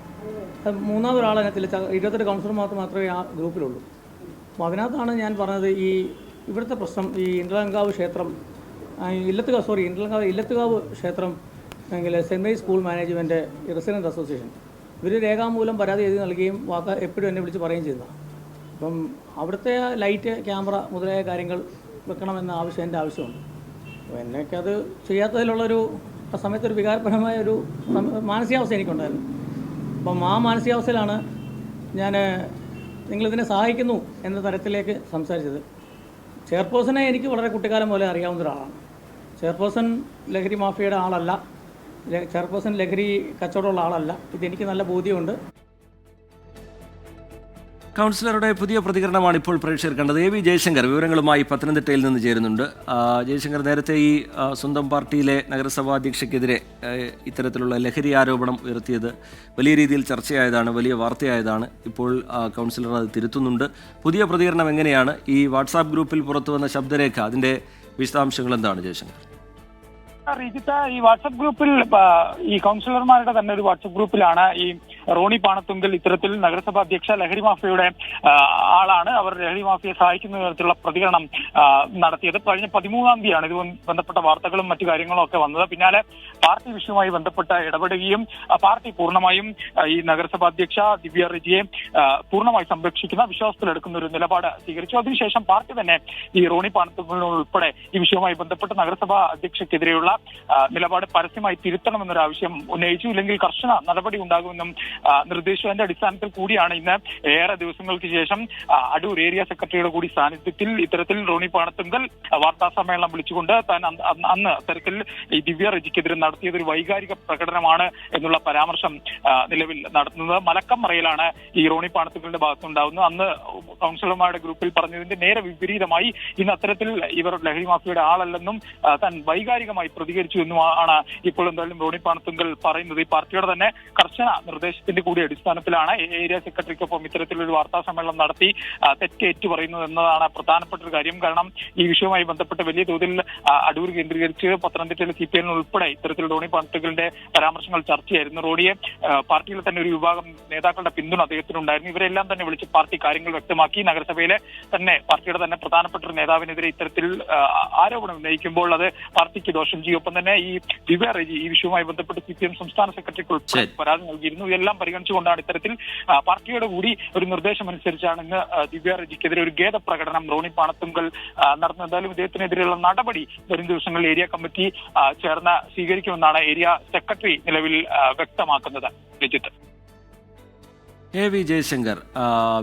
അത് മൂന്നാമതൊരാളതിനകത്തില്ല. 28 കൗൺസിലർമാർക്ക് മാത്രമേ ആ ഗ്രൂപ്പിലുള്ളൂ. അപ്പോൾ അതിനകത്താണ് ഞാൻ പറഞ്ഞത്, ഇവിടുത്തെ പ്രശ്നം ഈ ഇന്ദ്രലങ്കാവ് ക്ഷേത്രം, ഇല്ലത്തുകാവ് ക്ഷേത്രം അല്ലെങ്കിൽ Saint Mary's school management resident association ഇവർ രേഖാമൂലം പരാതി എഴുതി നൽകുകയും എപ്പോഴും എന്നെ വിളിച്ച് പറയുകയും ചെയ്തതാണ്. അപ്പം അവിടുത്തെ ലൈറ്റ്, ക്യാമറ മുതലായ കാര്യങ്ങൾ വെക്കണമെന്ന ആവശ്യം എൻ്റെ ആവശ്യമുണ്ട്. അപ്പോൾ എന്നൊക്കെ അത് ചെയ്യാത്തതിലുള്ളൊരു ആ സമയത്തൊരു വികാരപരമായ ഒരു മാനസികാവസ്ഥ എനിക്കുണ്ടായിരുന്നു. അപ്പം ആ മാനസികാവസ്ഥയിലാണ് ഞാൻ നിങ്ങളിതിനെ സഹായിക്കുന്നു എന്ന തരത്തിലേക്ക് സംസാരിച്ചത്. ചെയർപേഴ്സണെ എനിക്ക് വളരെ കുട്ടിക്കാലം പോലെ അറിയാവുന്ന ഒരാളാണ്. ചെയർപേഴ്സൺ ലഹരി മാഫിയയുടെ ആളല്ല, ചെയർപേഴ്സൺ ലഹരി കച്ചവടമുള്ള ആളല്ല. ഇതെനിക്ക് നല്ല ബോധ്യമുണ്ട്. കൗൺസിലറുടെ പുതിയ പ്രതികരണമാണ് ഇപ്പോൾ പ്രേക്ഷകർ കണ്ടത്. AV ജയശങ്കർ വിവരങ്ങളുമായി പത്തനംതിട്ടയിൽ നിന്ന് ചേരുന്നുണ്ട്. ജയശങ്കർ, നേരത്തെ ഈ സ്വന്തം പാർട്ടിയിലെ നഗരസഭാ അധ്യക്ഷയ്ക്കെതിരെ ഇത്തരത്തിലുള്ള ലഹരി ആരോപണം ഉയർത്തിയത് വലിയ രീതിയിൽ ചർച്ചയായതാണ്, വലിയ വാർത്തയായതാണ്. ഇപ്പോൾ കൗൺസിലർ അത് തിരുത്തുന്നുണ്ട്. പുതിയ പ്രതികരണം എങ്ങനെയാണ്? ഈ വാട്സാപ്പ് ഗ്രൂപ്പിൽ പുറത്തു വന്ന ശബ്ദരേഖ, അതിൻ്റെ വിശദാംശങ്ങൾ എന്താണ് ജയശങ്കർ? റിജിത്ത, ഈ വാട്സപ്പ് ഗ്രൂപ്പിൽ ഈ കൗൺസിലർമാരുടെ തന്നെ ഒരു വാട്സപ്പ് ഗ്രൂപ്പിലാണ് ഈ റോണി പാണത്തുങ്കൽ ഇത്തരത്തിൽ നഗരസഭാ അധ്യക്ഷ ലഹരി മാഫിയയുടെ ആളാണ്, അവർ ലഹരി മാഫിയെ സഹായിക്കുന്ന തരത്തിലുള്ള പ്രതികരണം നടത്തിയത്. കഴിഞ്ഞ 13-ാം തീയതിയാണ് ഇത് ബന്ധപ്പെട്ട വാർത്തകളും മറ്റു കാര്യങ്ങളും ഒക്കെ വന്നത്. പിന്നാലെ പാർട്ടി വിഷയവുമായി ബന്ധപ്പെട്ട് ഇടപെടുകയും പാർട്ടി പൂർണ്ണമായും ഈ നഗരസഭാ അധ്യക്ഷ ദിവ്യ റജിയെ പൂർണ്ണമായി സംരക്ഷിക്കുന്ന വിശ്വാസത്തിലെടുക്കുന്ന ഒരു നിലപാട് സ്വീകരിച്ചു. അതിനുശേഷം പാർട്ടി തന്നെ ഈ റോണി പാണത്തുങ്കൽ ഉൾപ്പെടെ ഈ വിഷയവുമായി ബന്ധപ്പെട്ട് നഗരസഭാ അധ്യക്ഷയ്ക്കെതിരെയുള്ള നിലപാട് പരസ്യമായി തിരുത്തണമെന്നൊരു ആവശ്യം ഉന്നയിച്ചു. ഇല്ലെങ്കിൽ കർശന നടപടി ഉണ്ടാകുമെന്നും നിർദ്ദേശത്തിന്റെ അടിസ്ഥാനത്തിൽ കൂടിയാണ് ഇന്ന് ഏറെ ദിവസങ്ങൾക്ക് ശേഷം അടൂർ ഏരിയ സെക്രട്ടറിയുടെ കൂടി സാന്നിധ്യത്തിൽ ഇത്തരത്തിൽ റോണി പാണത്തുങ്കൽ വാർത്താ സമ്മേളനം വിളിച്ചുകൊണ്ട് താൻ അന്ന് അത്തരത്തിൽ ഈ ദിവ്യ റജിക്കെതിരെ നടത്തിയത് ഒരു വൈകാരിക പ്രകടനമാണ് എന്നുള്ള പരാമർശം നിലവിൽ നടത്തുന്നത്. മലക്കമ്മറയിലാണ് ഈ റോണി പാണത്തുങ്കലിന്റെ ഭാഗത്തുണ്ടാവുന്നത്. അന്ന് കൗൺസിലർമാരുടെ ഗ്രൂപ്പിൽ പറഞ്ഞതിന്റെ നേരെ വിപരീതമായി ഇന്ന് അത്തരത്തിൽ ഇവർ ലഹരി മാഫിയയുടെ ആളല്ലെന്നും താൻ വൈകാരികമായി പ്രതികരിച്ചു എന്നുമാണ് ഇപ്പോൾ എന്തായാലും റോണി പാണത്തുങ്കൽ പറയുന്നത്. ഈ പാർട്ടിയുടെ തന്നെ കർശന നിർദ്ദേശത്തിന്റെ കൂടി അടിസ്ഥാനത്തിലാണ് ഏരിയ സെക്രട്ടറിക്കൊപ്പം ഇത്തരത്തിലൊരു വാർത്താ സമ്മേളനം നടത്തി തെറ്റേറ്റു പറയുന്നത് എന്നതാണ് പ്രധാനപ്പെട്ട ഒരു കാര്യം. കാരണം ഈ വിഷയവുമായി ബന്ധപ്പെട്ട് വലിയ തോതിൽ അടൂർ കേന്ദ്രീകരിച്ച് പത്തനംതിട്ടയിലെ CPIM ഉൾപ്പെടെ ഇത്തരത്തിൽ റോണി പാണത്തുങ്കലിന്റെ പരാമർശങ്ങൾ ചർച്ചയായിരുന്നു. റോണിയെ പാർട്ടിയിലെ തന്നെ ഒരു വിഭാഗം നേതാക്കളുടെ പിന്തുണ അദ്ദേഹത്തിനുണ്ടായിരുന്നു. ഇവരെല്ലാം തന്നെ വിളിച്ച് പാർട്ടി കാര്യങ്ങൾ വ്യക്തമാക്കി. നഗരസഭയിലെ തന്നെ പാർട്ടിയുടെ തന്നെ പ്രധാനപ്പെട്ട ഒരു നേതാവിനെതിരെ ഇത്തരത്തിൽ ആരോപണം ഉന്നയിക്കുമ്പോൾ അത് പാർട്ടിക്ക് ദോഷം ചെയ്യും. ഒപ്പം തന്നെ ഈ ദിവ്യ റജി ഈ വിഷയവുമായി ബന്ധപ്പെട്ട് CPIM സംസ്ഥാന സെക്രട്ടറിക്ക് ഉൾപ്പെടെ പരാതി നൽകിയിരുന്നു. ഇതെല്ലാം പരിഗണിച്ചുകൊണ്ടാണ് ഇത്തരത്തിൽ പാർട്ടിയുടെ കൂടി ഒരു നിർദ്ദേശം അനുസരിച്ചാണ് ഇന്ന് ദിവ്യ റജിക്കെതിരെ ഒരു ഖേദ പ്രകടനം റോണി പാണത്തുങ്കൽ നടന്നത്. എന്തായാലും ഇദ്ദേഹത്തിനെതിരെയുള്ള നടപടി വരും ദിവസങ്ങളിൽ ഏരിയ കമ്മിറ്റി ചേർന്ന് സ്വീകരിക്കുമെന്നാണ് ഏരിയ സെക്രട്ടറി നിലവിൽ വ്യക്തമാക്കുന്നത്. രജിത്ത്, AV ജയശങ്കർ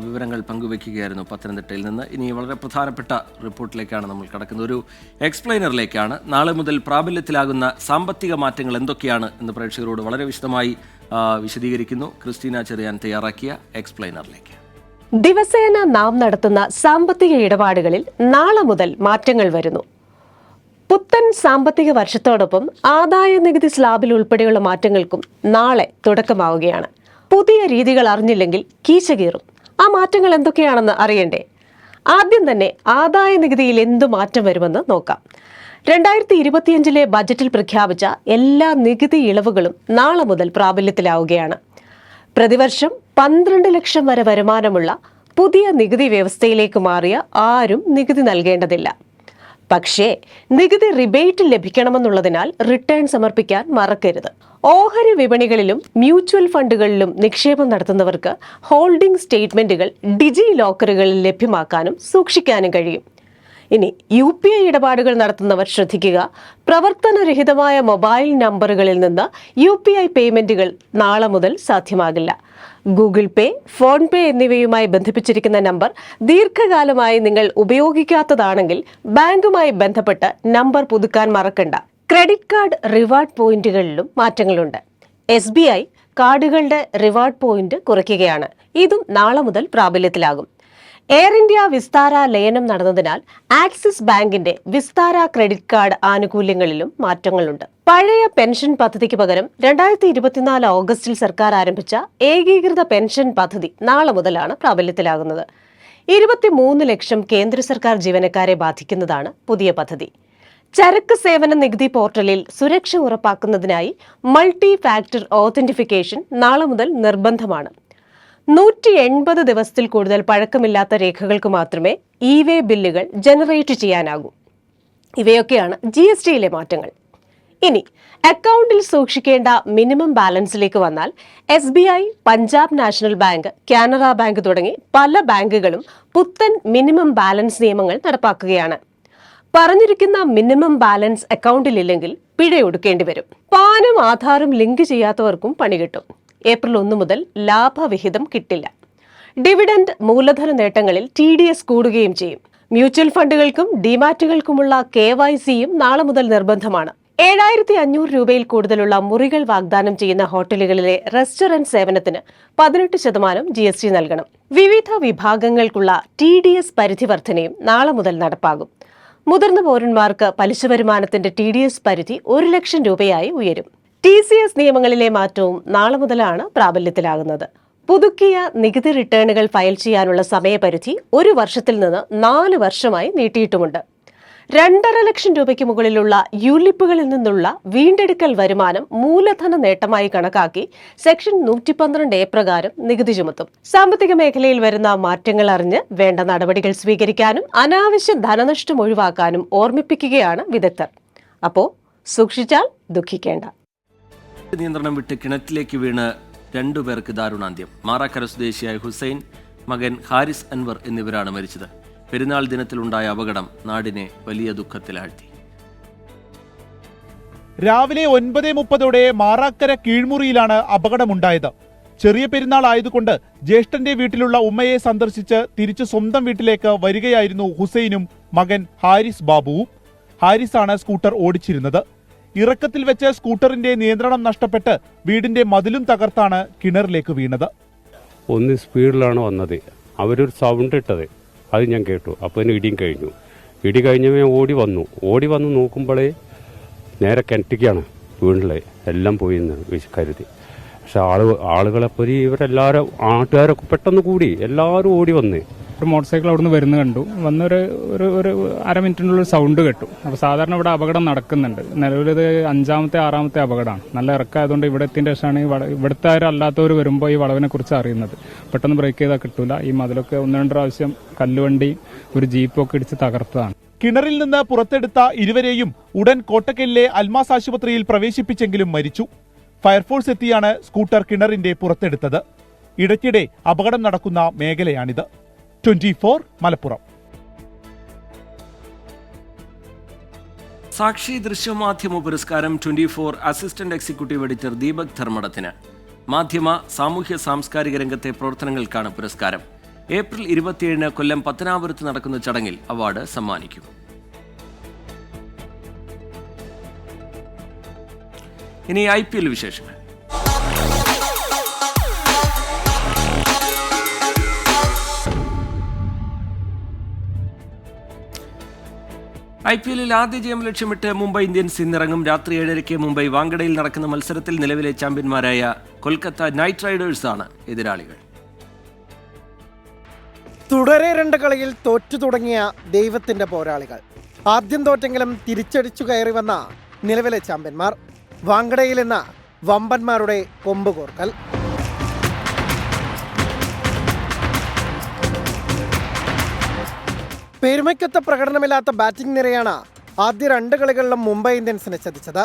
വിവരങ്ങൾ പങ്കുവയ്ക്കുകയായിരുന്നു പത്തനംതിട്ടയിൽ നിന്ന്. ഇനി വളരെ പ്രധാനപ്പെട്ട റിപ്പോർട്ടിലേക്കാണ് നമ്മൾ കടക്കുന്നത്, ഒരു എക്സ്പ്ലെയിനറിലേക്കാണ്. നാളെ മുതൽ പ്രാബല്യത്തിലാകുന്ന സാമ്പത്തിക മാറ്റങ്ങൾ എന്തൊക്കെയാണ് എന്ന് പ്രേക്ഷകരോട് വളരെ വിശദമായി വിശദീകരിക്കുന്നു ക്രിസ്റ്റീന ചെറിയാൻ തയ്യാറാക്കിയ എക്സ്പ്ലെയിനറിലേക്ക്. ദിവസേന നാം നടത്തുന്ന സാമ്പത്തിക ഇടപാടുകളിൽ നാളെ മുതൽ മാറ്റങ്ങൾ വരുന്നു. പുത്തൻ സാമ്പത്തിക വർഷത്തോടൊപ്പം ആദായ നികുതി സ്ലാബിൽ ഉൾപ്പെടെയുള്ള മാറ്റങ്ങൾക്കും നാളെ തുടക്കമാവുകയാണ്. പുതിയ രീതികൾ അറിഞ്ഞില്ലെങ്കിൽ കീശ കീറും. ആ മാറ്റങ്ങൾ എന്തൊക്കെയാണെന്ന് അറിയണ്ടേ? ആദ്യം തന്നെ ആദായ നികുതിയിൽ എന്തു മാറ്റം വരുമെന്ന് നോക്കാം. 2025 ബജറ്റിൽ പ്രഖ്യാപിച്ച എല്ലാ നികുതി ഇളവുകളും നാളെ മുതൽ പ്രാബല്യത്തിലാവുകയാണ്. പ്രതിവർഷം 12 ലക്ഷം വരെ വരുമാനമുള്ള പുതിയ നികുതി വ്യവസ്ഥയിലേക്ക് മാറിയ ആരും നികുതി നൽകേണ്ടതില്ല. പക്ഷേ നികുതി റിബേറ്റ് ലഭിക്കണമെന്നുള്ളതിനാൽ റിട്ടേൺ സമർപ്പിക്കാൻ മറക്കരുത്. ഓഹരി വിപണികളിലും മ്യൂച്വൽ ഫണ്ടുകളിലും നിക്ഷേപം നടത്തുന്നവർക്ക് ഹോൾഡിംഗ് സ്റ്റേറ്റ്മെന്റുകൾ ഡിജി ലോക്കറുകളിൽ ലഭ്യമാക്കാനും സൂക്ഷിക്കാനും കഴിയും. ഇനി UPI ഇടപാടുകൾ നടത്തുന്നവർ ശ്രദ്ധിക്കുക. പ്രവർത്തനരഹിതമായ മൊബൈൽ നമ്പറുകളിൽ നിന്ന് UPI പേയ്മെന്റുകൾ നാളെ മുതൽ സാധ്യമാകില്ല. ഗൂഗിൾ പേ, ഫോൺ പേ എന്നിവയുമായി ബന്ധിപ്പിച്ചിരിക്കുന്ന നമ്പർ ദീർഘകാലമായി നിങ്ങൾ ഉപയോഗിക്കാത്തതാണെങ്കിൽ ബാങ്കുമായി ബന്ധപ്പെട്ട് നമ്പർ പുതുക്കാൻ മറക്കണ്ട. ക്രെഡിറ്റ് കാർഡ് റിവാർഡ് പോയിന്റുകളിലും മാറ്റങ്ങളുണ്ട്. SBI കാർഡുകളുടെ റിവാർഡ് പോയിന്റ് കുറയ്ക്കുകയാണ്. ഇതും നാളെ മുതൽ പ്രാബല്യത്തിലാകും. എയർ ഇന്ത്യ വിസ്താര ലയനം നടന്നതിനാൽ ആക്സിസ് ബാങ്കിന്റെ വിസ്താര ക്രെഡിറ്റ് കാർഡ് ആനുകൂല്യങ്ങളിലും മാറ്റങ്ങളുണ്ട്. പഴയ പെൻഷൻ പദ്ധതിക്ക് പകരം 2024 ഓഗസ്റ്റിൽ സർക്കാർ ആരംഭിച്ച ഏകീകൃത പെൻഷൻ പദ്ധതി നാളെ മുതലാണ് പ്രാബല്യത്തിലാകുന്നത്. 23 ലക്ഷം കേന്ദ്ര സർക്കാർ ജീവനക്കാരെ ബാധിക്കുന്നതാണ് പുതിയ പദ്ധതി. ചരക്ക് സേവന നികുതി പോർട്ടലിൽ സുരക്ഷ ഉറപ്പാക്കുന്നതിനായി മൾട്ടി ഫാക്ടർ ഓതന്റിഫിക്കേഷൻ നാളെ മുതൽ നിർബന്ധമാണ്. 180 ദിവസത്തിൽ കൂടുതൽ പഴക്കമില്ലാത്ത രേഖകൾക്ക് മാത്രമേ ഇ-വേ ബില്ലുകൾ ജനറേറ്റ് ചെയ്യാനാകൂ. ഇവയൊക്കെയാണ് GSTയിലെ മാറ്റങ്ങൾ. ഇനി അക്കൗണ്ടിൽ സൂക്ഷിക്കേണ്ട മിനിമം ബാലൻസിലേക്ക് വന്നാൽ SBI, Punjab national bank, Canara bank തുടങ്ങി പല ബാങ്കുകളും പുത്തൻ മിനിമം ബാലൻസ് നിയമങ്ങൾ നടപ്പാക്കുകയാണ്. പറഞ്ഞിരിക്കുന്ന മിനിമം ബാലൻസ് അക്കൗണ്ടിലില്ലെങ്കിൽ പിഴയൊടുക്കേണ്ടി വരും. പാനും ആധാറും ലിങ്ക് ചെയ്യാത്തവർക്കും പണി കിട്ടും. ഏപ്രിൽ 1 മുതൽ ലാഭവിഹിതം കിട്ടില്ല. ഡിവിഡന്റ് മൂലധന നേട്ടങ്ങളിൽ TDS കൂടുകയും ചെയ്യും. മ്യൂച്വൽ ഫണ്ടുകൾക്കും ഡിമാറ്റുകൾക്കുമുള്ള KYCയും നാളെ മുതൽ നിർബന്ധമാണ്. 7500 രൂപയിൽ കൂടുതലുള്ള മുറികൾ വാഗ്ദാനം ചെയ്യുന്ന ഹോട്ടലുകളിലെ റെസ്റ്റോറന്റ് സേവനത്തിന് 18% GST നൽകണം. വിവിധ വിഭാഗങ്ങൾക്കുള്ള TDS പരിധി വർധനയും നാളെ മുതൽ നടപ്പാകും. മുതിർന്ന പൗരന്മാർക്ക് പലിശ വരുമാനത്തിന്റെ TDS പരിധി 1 ലക്ഷം രൂപയായി ഉയരും. TCS നിയമങ്ങളിലെ മാറ്റവും നാളെ മുതലാണ് പ്രാബല്യത്തിലാകുന്നത്. പുതുക്കിയ നികുതി റിട്ടേണുകൾ ഫയൽ ചെയ്യാനുള്ള സമയപരിധി 1 വർഷത്തിൽ നിന്ന് 4 വർഷമായി നീട്ടിയിട്ടുമുണ്ട്. 2.5 ലക്ഷം രൂപയ്ക്ക് മുകളിലുള്ള യൂലിപ്പുകളിൽ നിന്നുള്ള വീണ്ടെടുക്കൽ വരുമാനം മൂലധന നേട്ടമായി കണക്കാക്കി സെക്ഷൻ 112A പ്രകാരം നികുതി ചുമത്തും. സാമ്പത്തിക മേഖലയിൽ വരുന്ന മാറ്റങ്ങൾ അറിഞ്ഞ് വേണ്ട നടപടികൾ സ്വീകരിക്കാനും അനാവശ്യ ധനനഷ്ടം ഒഴിവാക്കാനും ഓർമ്മിപ്പിക്കുകയാണ് വിദഗ്ധർ. അപ്പോ സൂക്ഷിച്ചാൽ ദുഃഖിക്കേണ്ട. നിയന്ത്രണം വിട്ട് കിണറ്റിലേക്ക് വീണ് 2 പേർക്ക് ദാരുണാന്ത്യം. മാറാക്കര സ്വദേശിയായ ഹുസൈൻ, മകൻ ഹാരിസ് അൻവർ എന്നിവരാണ് മരിച്ചത്. പെരുന്നാൾ ദിനത്തിലുണ്ടായ അപകടം നാടിനെ വലിയ ദുഃഖത്തിലാഴ്ത്തി. രാവിലെ 9:30 മാറാക്കര കീഴ്മുറിയിലാണ് അപകടമുണ്ടായത്. ചെറിയ പെരുന്നാൾ ആയതുകൊണ്ട് ജ്യേഷ്ഠന്റെ വീട്ടിലുള്ള ഉമ്മയെ സന്ദർശിച്ച് തിരിച്ചു സ്വന്തം വീട്ടിലേക്ക് വരികയായിരുന്നു ഹുസൈനും മകൻ ഹാരിസ് ബാബുവും. ഹാരിസാണ് സ്കൂട്ടർ ഓടിച്ചിരുന്നത്. ഇറക്കത്തിൽ വെച്ച് സ്കൂട്ടറിന്റെ നിയന്ത്രണം നഷ്ടപ്പെട്ട് വീടിന്റെ മതിലും തകർത്താണ് കിണറിലേക്ക് വീണത്. ഒന്ന് സ്പീഡിലാണ് വന്നത്. അവരൊരു സൗണ്ട് ഇട്ടത് അത് ഞാൻ കേട്ടു. അപ്പോൾ ഇടിയും കഴിഞ്ഞു. ഇടി കഴിഞ്ഞപ്പോൾ ഞാൻ ഓടി വന്നു നോക്കുമ്പോഴേ നേരെ കിണറ്റിക്കാണ് വീട്ടിലെ എല്ലാം പോയിന്ന് കരുതി. പക്ഷെ ആളുകളെപ്പോലെ ഇവരെല്ലാവരും നാട്ടുകാരൊക്കെ പെട്ടെന്ന് കൂടി എല്ലാവരും ഓടി വന്ന് ഒരു മോട്ടോർ സൈക്കിൾ അവിടെ നിന്ന് വരുന്ന കണ്ടു. വന്നൊരു ഒരു 1/2 മിനിറ്റിനുള്ള സൗണ്ട് കേട്ടു. അപ്പോൾ സാധാരണ ഇവിടെ അപകടം നടക്കുന്നുണ്ട്. നിലവിലിത് 5ാമത്തെ 6ാമത്തെ അപകടമാണ്. നല്ല ഇറക്കായതുകൊണ്ട് ഇവിടെ എത്തിൻ്റെ ശേഷമാണ് ഇവിടുത്തെ അല്ലാത്തവർ വരുമ്പോൾ ഈ വളവിനെ കുറിച്ച് അറിയുന്നത്. പെട്ടെന്ന് ബ്രേക്ക് ചെയ്താൽ കിട്ടൂല. ഈ മതിലൊക്കെ 1-2 പ്രാവശ്യം കല്ലുവണ്ടി ഒരു ജീപ്പൊക്കെ ഇടിച്ച് തകർത്തതാണ്. കിണറിൽ നിന്ന് പുറത്തെടുത്ത ഇരുവരെയും ഉടൻ കോട്ടക്കലിലെ അൽമാസ് ആശുപത്രിയിൽ പ്രവേശിപ്പിച്ചെങ്കിലും മരിച്ചു. ഫയർഫോഴ്സ് എത്തിയാണ് സ്കൂട്ടർ കിണറിന്റെ പുറത്തെടുത്തത്. ഇടയ്ക്കിടെ അപകടം നടക്കുന്ന മേഖലയാണിത്. 24 മലപ്പുറം. സാക്ഷി ദൃശ്യമാധ്യമ പുരസ്കാരം 24 അസിസ്റ്റന്റ് എക്സിക്യൂട്ടീവ് എഡിറ്റർ ദീപക് ധർമ്മടത്തിന്. മാധ്യമ സാമൂഹ്യ സാംസ്കാരിക രംഗത്തെ പ്രവർത്തനങ്ങൾക്കാണ് പുരസ്കാരം. ഏപ്രിൽ 27 കൊല്ലം പത്തനാപുരത്ത് നടക്കുന്ന ചടങ്ങിൽ അവാർഡ് സമ്മാനിക്കും. ഇനി IPL വിശേഷങ്ങൾ. IPL ആദ്യ ജയം ലക്ഷ്യമിട്ട് മുംബൈ ഇന്ത്യൻസ് ഇന്നിറങ്ങും. രാത്രി 7:30 മുംബൈ വാങ്കഡയിൽ നടക്കുന്ന മത്സരത്തിൽ നിലവിലെ ചാമ്പ്യന്മാരായ കൊൽക്കത്ത നൈറ്റ് റൈഡേഴ്സാണ് എതിരാളികൾ. തുടരെ 2 കളിയിൽ തോറ്റു തുടങ്ങിയ ദൈവത്തിന്റെ പോരാളികൾ ആദ്യം തോറ്റെങ്കിലും തിരിച്ചടിച്ചു കയറി വന്ന നിലവിലെ ചാമ്പ്യന്മാർ. വാങ്കഡയിൽ എന്ന വമ്പന്മാരുടെ കൊമ്പ് കോർക്കൽ. പെരുമയ്ക്കൊത്ത പ്രകടനമില്ലാത്ത ബാറ്റിംഗ് നിരയാണ് ആദ്യ 2 കളികളിലും മുംബൈ ഇന്ത്യൻസിനെ ചതിച്ചത്.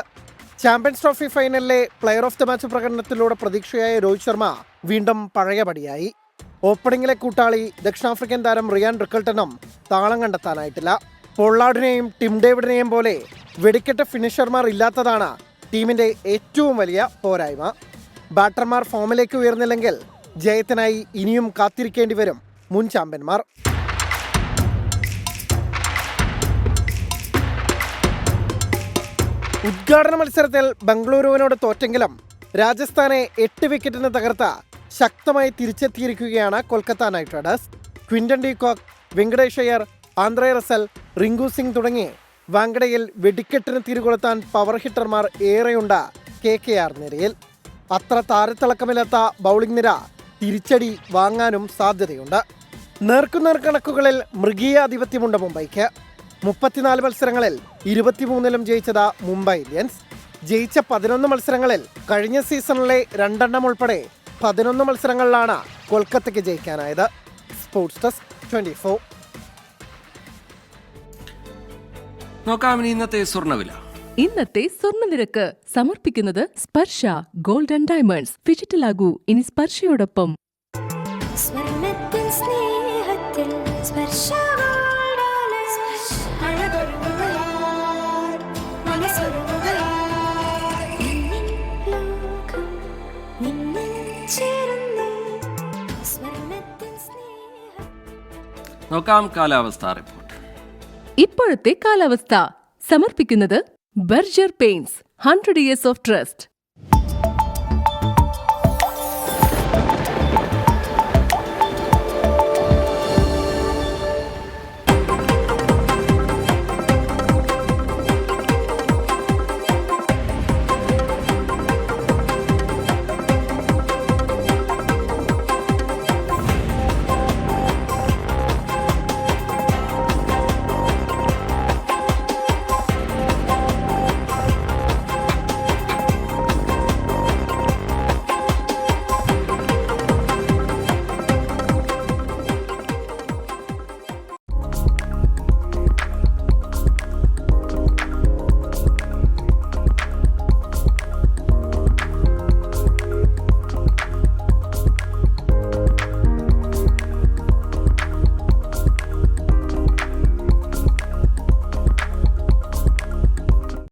ചാമ്പ്യൻസ് ട്രോഫി ഫൈനലിലെ പ്ലെയർ ഓഫ് ദി മാച്ച് പ്രകടനത്തിലൂടെ പ്രതീക്ഷയായ രോഹിത് ശർമ്മ വീണ്ടും പഴയപടിയായി. ഓപ്പണിംഗിലെ കൂട്ടാളി ദക്ഷിണാഫ്രിക്കൻ താരം റിയാൻ റിക്കൾട്ടനും താളം കണ്ടെത്താനായിട്ടില്ല. പൊള്ളാർഡിനെയും ടിം ഡേവിഡിനെയും പോലെ വെടിക്കെട്ട് ഫിനിഷർമാർ ഇല്ലാത്തതാണ് ടീമിന്റെ ഏറ്റവും വലിയ പോരായ്മ. ബാറ്റർമാർ ഫോമിലേക്ക് ഉയർന്നില്ലെങ്കിൽ ജയത്തിനായി ഇനിയും കാത്തിരിക്കേണ്ടി വരും മുൻ ചാമ്പ്യന്മാർ. ഉദ്ഘാടന മത്സരത്തിൽ ബംഗളൂരുവിനോട് തോറ്റെങ്കിലും രാജസ്ഥാനെ 8 വിക്കറ്റിന് തകർത്ത ശക്തമായി തിരിച്ചെത്തിയിരിക്കുകയാണ് Kolkata knight riders. Quinton de Kock, Venkatesh Iyer, Andre Russell, Rinku Singh തുടങ്ങി വാങ്കഡയിൽ വെടിക്കെട്ടിന് തിരികൊളുത്താൻ പവർ ഹിറ്റർമാർ ഏറെയുണ്ട് KKR നിരയിൽ. അത്ര താരത്തിളക്കമില്ലാത്ത ബൗളിംഗ് നിര തിരിച്ചടി വാങ്ങാനും സാധ്യതയുണ്ട്. നേർക്കുനേർ കണക്കുകളിൽ മൃഗീയ ആധിപത്യമുണ്ട് മുംബൈക്ക്. 34 മത്സരങ്ങളിൽ 23 ജയിച്ചത് മുംബൈ ഇന്ത്യൻസ്. ജയിച്ച 11 മത്സരങ്ങളിൽ കഴിഞ്ഞ സീസണിലെ 2 എണ്ണം ഉൾപ്പെടെ 11 മത്സരങ്ങളിലാണ് കൊൽക്കത്തയ്ക്ക് ജയിക്കാനായത്. Sports desk 24. നോക്കാം ഇനി ഇന്നത്തെ സ്വർണ്ണവില. ഇന്നത്തെ സ്വർണ്ണനിരക്ക് സമർപ്പിക്കുന്നത് സ്പർശ ഗോൾഡ് ആൻഡ് ഡയമണ്ട്സ്. ഫിജിറ്റലാകൂ ഇനി സ്പർശയോടൊപ്പം. നോക്കാം കാലാവസ്ഥാ റിപ്പോർട്ട്. ഇപ്പോഴത്തെ കാലാവസ്ഥ സമർപ്പിക്കുന്നത് Berger paints 100 years of trust.